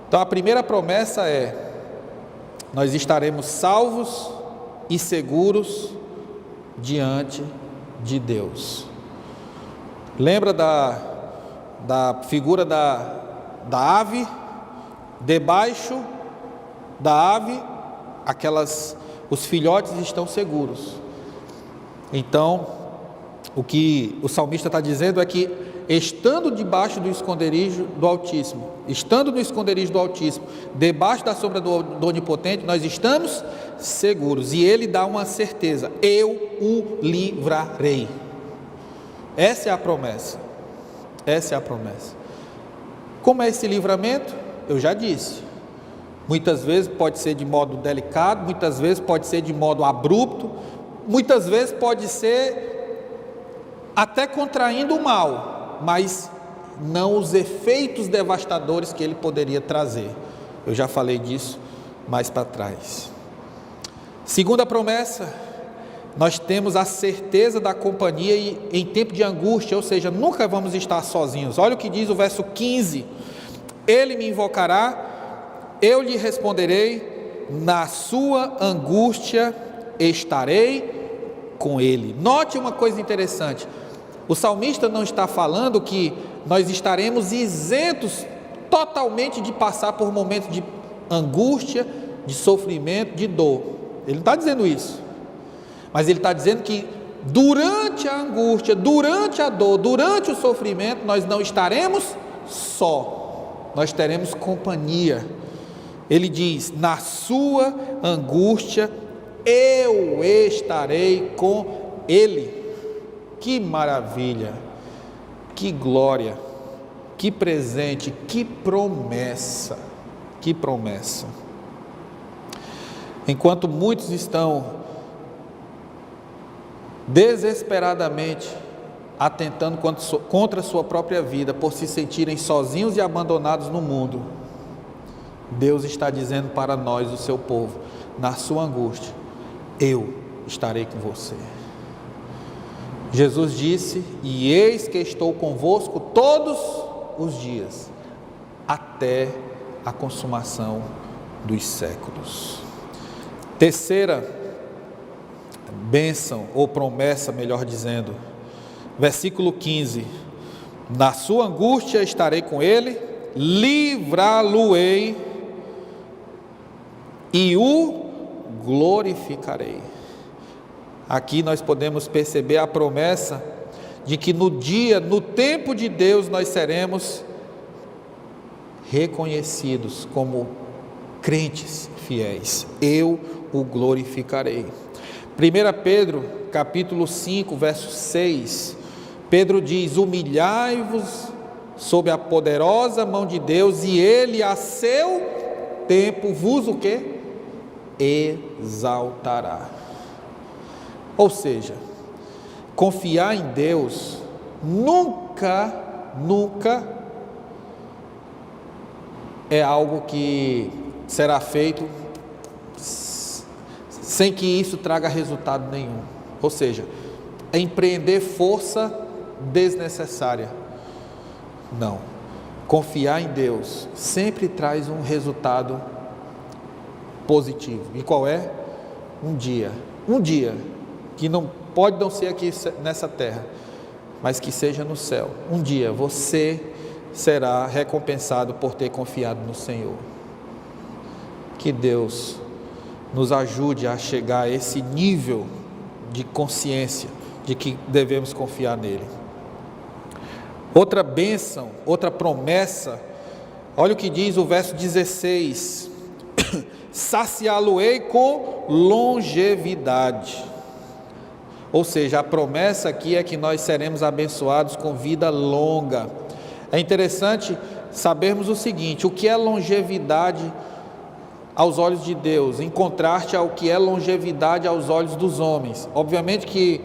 Então a primeira promessa é: nós estaremos salvos e seguros diante de Deus. Lembra da figura da ave? Debaixo da ave, os filhotes estão seguros. Então, o que o salmista está dizendo é que, estando debaixo do esconderijo do Altíssimo, estando no esconderijo do Altíssimo, debaixo da sombra do Onipotente, nós estamos seguros. E ele dá uma certeza: eu o livrarei. Essa é a promessa. Essa é a promessa. Como é esse livramento? Eu já disse. Muitas vezes pode ser de modo delicado, muitas vezes pode ser de modo abrupto, muitas vezes pode ser até contraindo o mal, mas não os efeitos devastadores que ele poderia trazer. Eu já falei disso mais para trás. Segunda promessa, nós temos a certeza da companhia em tempo de angústia, ou seja, nunca vamos estar sozinhos. Olha o que diz o verso 15: Ele me invocará, eu lhe responderei, na sua angústia estarei com ele. Note uma coisa interessante: o salmista não está falando que nós estaremos isentos totalmente de passar por momentos de angústia, de sofrimento, de dor. Ele não está dizendo isso, mas ele está dizendo que durante a angústia, durante a dor, durante o sofrimento, nós não estaremos só, nós teremos companhia. Ele diz: na sua angústia eu estarei com ele. Que maravilha, que glória, que presente, que promessa, que promessa. Enquanto muitos estão desesperadamente atentando contra a sua própria vida, por se sentirem sozinhos e abandonados no mundo, Deus está dizendo para nós, o seu povo, na sua angústia: eu estarei com você. Jesus disse: e eis que estou convosco todos os dias, até a consumação dos séculos. Terceira bênção, ou promessa, melhor dizendo, versículo 15: na sua angústia estarei com ele, livrá-lo-ei e o glorificarei. Aqui nós podemos perceber a promessa de que no tempo de Deus, nós seremos reconhecidos como crentes fiéis. Eu o glorificarei. 1 Pedro, capítulo 5, verso 6, Pedro diz: humilhai-vos sob a poderosa mão de Deus, e Ele a seu tempo vos o quê? Exaltará. Ou seja, confiar em Deus nunca é algo que será feito sem que isso traga resultado nenhum. Ou seja, é empreender força desnecessária. Não. Confiar em Deus sempre traz um resultado positivo. E qual é? Um dia que não pode não ser aqui nessa terra, mas que seja no céu. Um dia você será recompensado por ter confiado no Senhor. Que Deus nos ajude a chegar a esse nível de consciência de que devemos confiar nele. Outra bênção, outra promessa, olha o que diz o verso 16: saciá-lo-ei com longevidade. Ou seja, a promessa aqui é que nós seremos abençoados com vida longa. É interessante sabermos o seguinte: o que é longevidade aos olhos de Deus, em contraste ao que é longevidade aos olhos dos homens. Obviamente que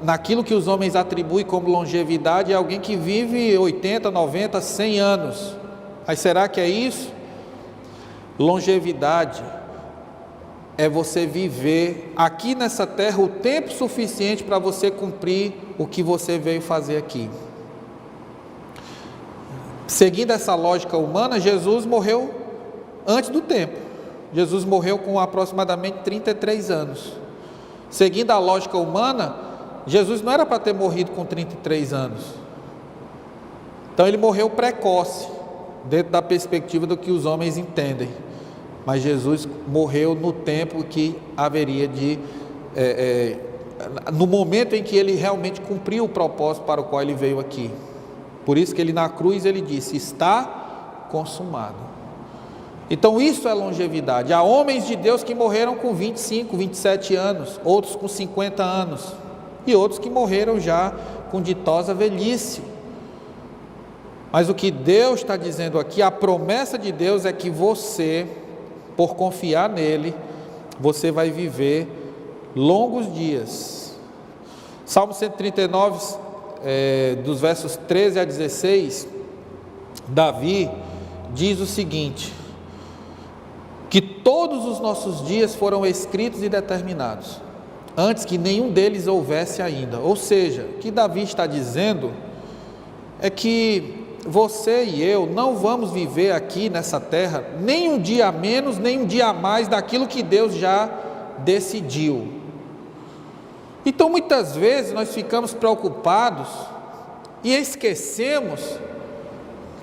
naquilo que os homens atribuem como longevidade, é alguém que vive 80, 90, 100 anos. Mas será que é isso? Longevidade é você viver aqui nessa terra o tempo suficiente para você cumprir o que você veio fazer aqui. Seguindo essa lógica humana, Jesus morreu antes do tempo. Jesus morreu com aproximadamente 33 anos. Seguindo a lógica humana, Jesus não era para ter morrido com 33 anos. Então ele morreu precoce, dentro da perspectiva do que os homens entendem. Mas Jesus morreu no tempo que haveria no momento em que ele realmente cumpriu o propósito para o qual ele veio aqui. Por isso que ele na cruz ele disse: está consumado. Então isso é longevidade. Há homens de Deus que morreram com 25, 27 anos, outros com 50 anos, e outros que morreram já com ditosa velhice. Mas o que Deus está dizendo aqui, a promessa de Deus é que você, por confiar nele, você vai viver longos dias. Salmo 139, dos versos 13 a 16, Davi diz o seguinte: que todos os nossos dias foram escritos e determinados, antes que nenhum deles houvesse ainda. Ou seja, o que Davi está dizendo é que você e eu não vamos viver aqui nessa terra nem um dia a menos, nem um dia a mais daquilo que Deus já decidiu. Então muitas vezes nós ficamos preocupados e esquecemos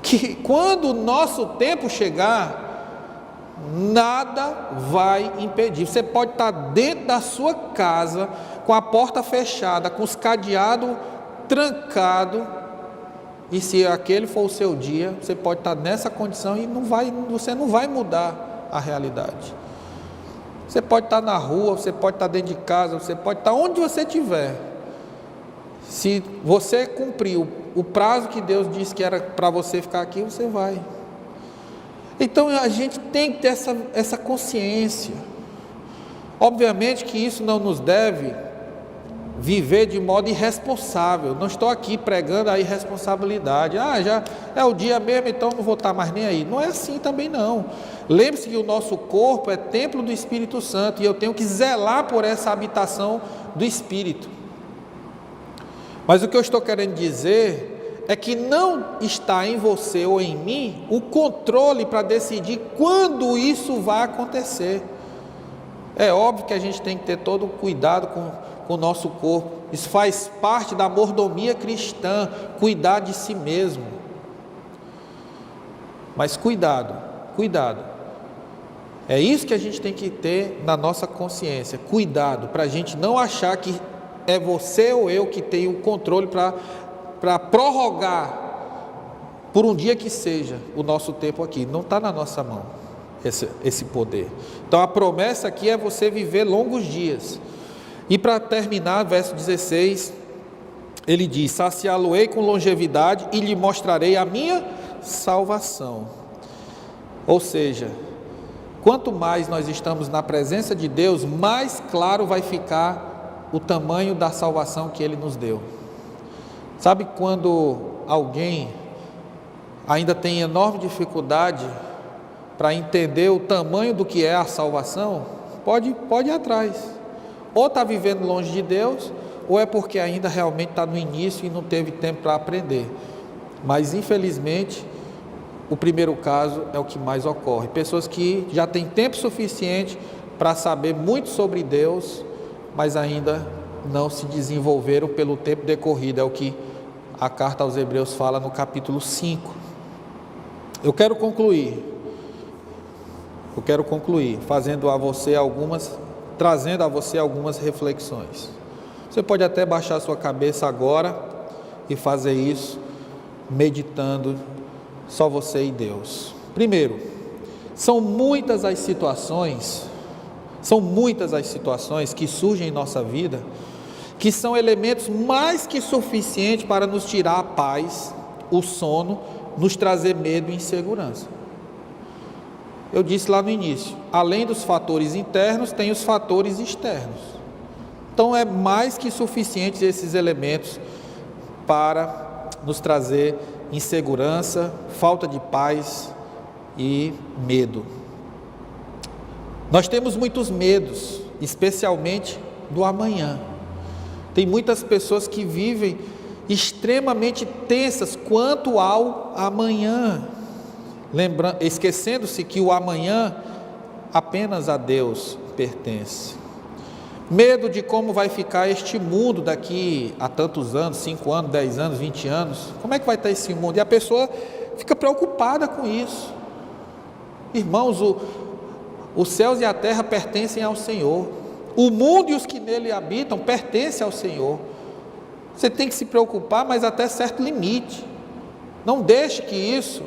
que quando o nosso tempo chegar, nada vai impedir. Você pode estar dentro da sua casa, com a porta fechada, com os cadeados trancados, e se aquele for o seu dia, você pode estar nessa condição e você não vai mudar a realidade. Você pode estar na rua, você pode estar dentro de casa, você pode estar onde você estiver. Se você cumprir o prazo que Deus disse que era para você ficar aqui, você vai. Então a gente tem que ter essa consciência. Obviamente que isso não nos deve viver de modo irresponsável. Não estou aqui pregando a irresponsabilidade. Já é o dia mesmo, então não vou estar mais nem aí. Não é assim também não. Lembre-se que o nosso corpo é templo do Espírito Santo e eu tenho que zelar por essa habitação do Espírito. Mas o que eu estou querendo dizer é que não está em você ou em mim o controle para decidir quando isso vai acontecer. É óbvio que a gente tem que ter todo o cuidado com o nosso corpo. Isso faz parte da mordomia cristã, cuidar de si mesmo. Mas cuidado. É isso que a gente tem que ter na nossa consciência. Cuidado, para a gente não achar que é você ou eu que tem o controle para prorrogar, por um dia que seja, o nosso tempo aqui. Não está na nossa mão esse poder. Então a promessa aqui é você viver longos dias. E para terminar, verso 16, ele diz: saciá-lo-ei com longevidade e lhe mostrarei a minha salvação. Ou seja, quanto mais nós estamos na presença de Deus, mais claro vai ficar o tamanho da salvação que Ele nos deu. Sabe quando alguém ainda tem enorme dificuldade para entender o tamanho do que é a salvação? Pode ir atrás. Ou está vivendo longe de Deus, ou é porque ainda realmente está no início e não teve tempo para aprender. Mas infelizmente, o primeiro caso é o que mais ocorre. Pessoas que já têm tempo suficiente para saber muito sobre Deus, mas ainda não se desenvolveram pelo tempo decorrido. É o que a carta aos Hebreus fala no capítulo 5. Eu quero concluir trazendo a você algumas reflexões. Você pode até baixar sua cabeça agora e fazer isso meditando só você e Deus. Primeiro, são muitas as situações que surgem em nossa vida, que são elementos mais que suficientes para nos tirar a paz, o sono, nos trazer medo e insegurança. Eu disse lá no início, além dos fatores internos, tem os fatores externos. Então é mais que suficiente esses elementos para nos trazer insegurança, falta de paz e medo. Nós temos muitos medos, especialmente do amanhã. Tem muitas pessoas que vivem extremamente tensas quanto ao amanhã, esquecendo-se que o amanhã apenas a Deus pertence. Medo de como vai ficar este mundo daqui a tantos anos, 5 anos, 10 anos, 20 anos. Como é que vai estar esse mundo? E a pessoa fica preocupada com isso. Irmãos, os céus e a terra pertencem ao Senhor. O mundo e os que nele habitam pertencem ao Senhor. Você tem que se preocupar, mas até certo limite. Não deixe que isso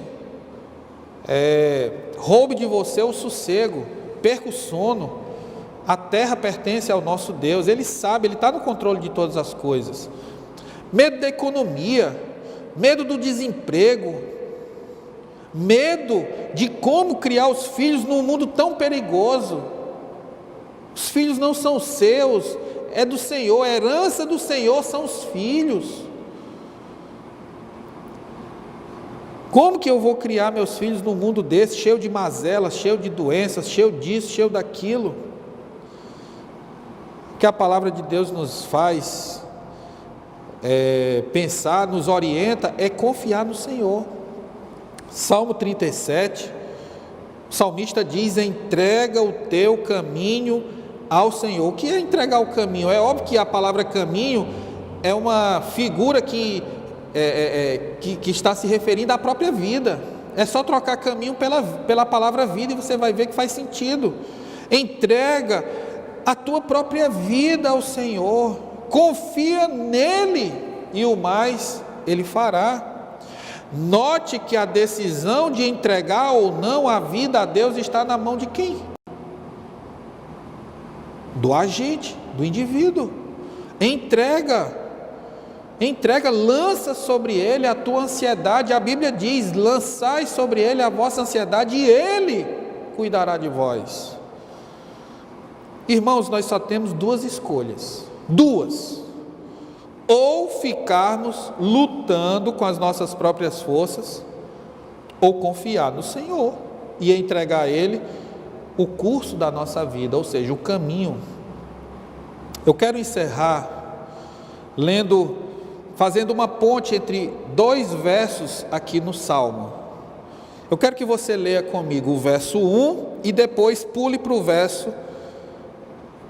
roube de você o sossego, perca o sono. A terra pertence ao nosso Deus, Ele sabe, Ele está no controle de todas as coisas. Medo da economia, medo do desemprego, medo de como criar os filhos num mundo tão perigoso. Os filhos não são seus, é do Senhor, a herança do Senhor são os filhos. Como que eu vou criar meus filhos num mundo desse, cheio de mazelas, cheio de doenças, cheio disso, cheio daquilo? O que a palavra de Deus nos faz pensar, nos orienta, é confiar no Senhor. Salmo 37, o salmista diz: entrega o teu caminho ao Senhor. O que é entregar o caminho? É óbvio que a palavra caminho é uma figura que está se referindo à própria vida. É só trocar caminho pela palavra vida e você vai ver que faz sentido. Entrega a tua própria vida ao Senhor, confia nele e o mais Ele fará. Note que a decisão de entregar ou não a vida a Deus está na mão de quem? Do agente, do indivíduo. Entrega, lança sobre ele a tua ansiedade. A Bíblia diz: lançai sobre ele a vossa ansiedade e ele cuidará de vós. Irmãos, nós só temos duas escolhas. ou ficarmos lutando com as nossas próprias forças, ou confiar no Senhor e entregar a Ele o curso da nossa vida, ou seja, o caminho. Eu quero encerrar fazendo uma ponte entre dois versos aqui no Salmo. Eu quero que você leia comigo o verso 1 e depois pule para o verso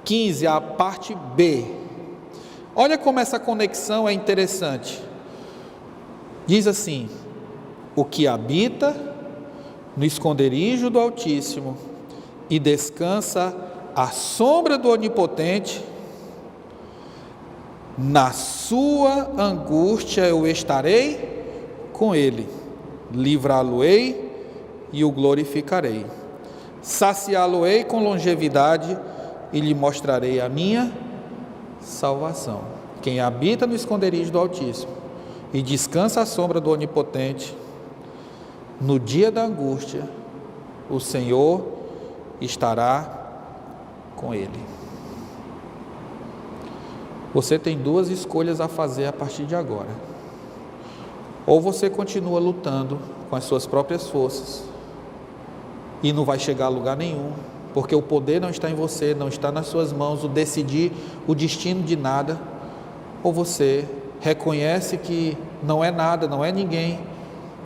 15, a parte B. Olha como essa conexão é interessante. Diz assim: o que habita no esconderijo do Altíssimo e descansa à sombra do Onipotente, na sua angústia eu estarei com ele, livrá-lo-ei e o glorificarei, saciá-lo-ei com longevidade e lhe mostrarei a minha salvação. Quem habita no esconderijo do Altíssimo e descansa à sombra do Onipotente, no dia da angústia, o Senhor estará com ele. Você tem duas escolhas a fazer a partir de agora. Ou você continua lutando com as suas próprias forças e não vai chegar a lugar nenhum, porque o poder não está em você, não está nas suas mãos o decidir o destino de nada. Ou você reconhece que não é nada, não é ninguém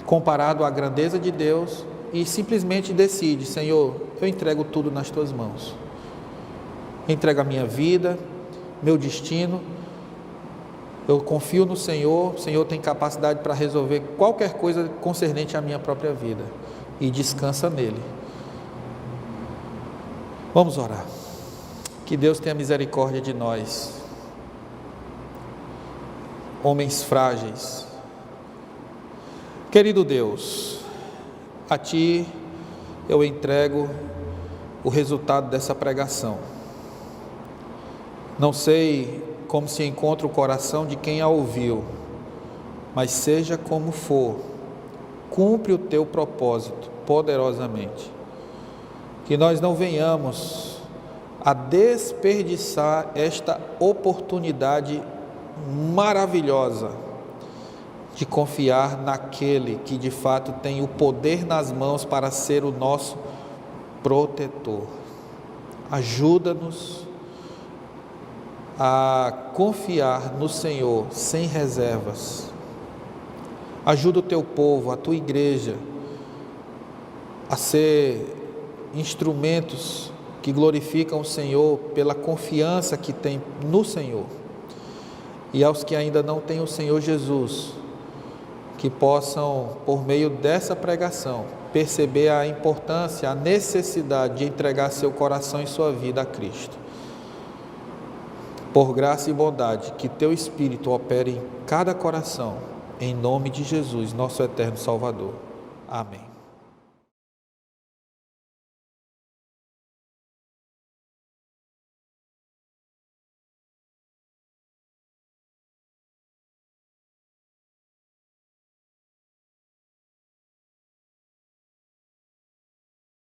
comparado à grandeza de Deus e simplesmente decide: Senhor, eu entrego tudo nas tuas mãos, entrego a minha vida, meu destino, eu confio no Senhor. O Senhor tem capacidade para resolver qualquer coisa concernente à minha própria vida, e descansa nele. Vamos orar. Que Deus tenha misericórdia de nós, homens frágeis. Querido Deus, a Ti eu entrego o resultado dessa pregação. Não sei como se encontra o coração de quem a ouviu, mas seja como for, cumpre o Teu propósito poderosamente. Que nós não venhamos a desperdiçar esta oportunidade maravilhosa de confiar naquele que de fato tem o poder nas mãos para ser o nosso protetor. Ajuda-nos a confiar no Senhor sem reservas. Ajuda o Teu povo, a Tua igreja, a ser instrumentos que glorificam o Senhor pela confiança que tem no Senhor. E aos que ainda não têm o Senhor Jesus, que possam, por meio dessa pregação, perceber a importância, a necessidade de entregar seu coração e sua vida a Cristo. Por graça e bondade, que Teu Espírito opere em cada coração, em nome de Jesus, nosso eterno Salvador. Amém.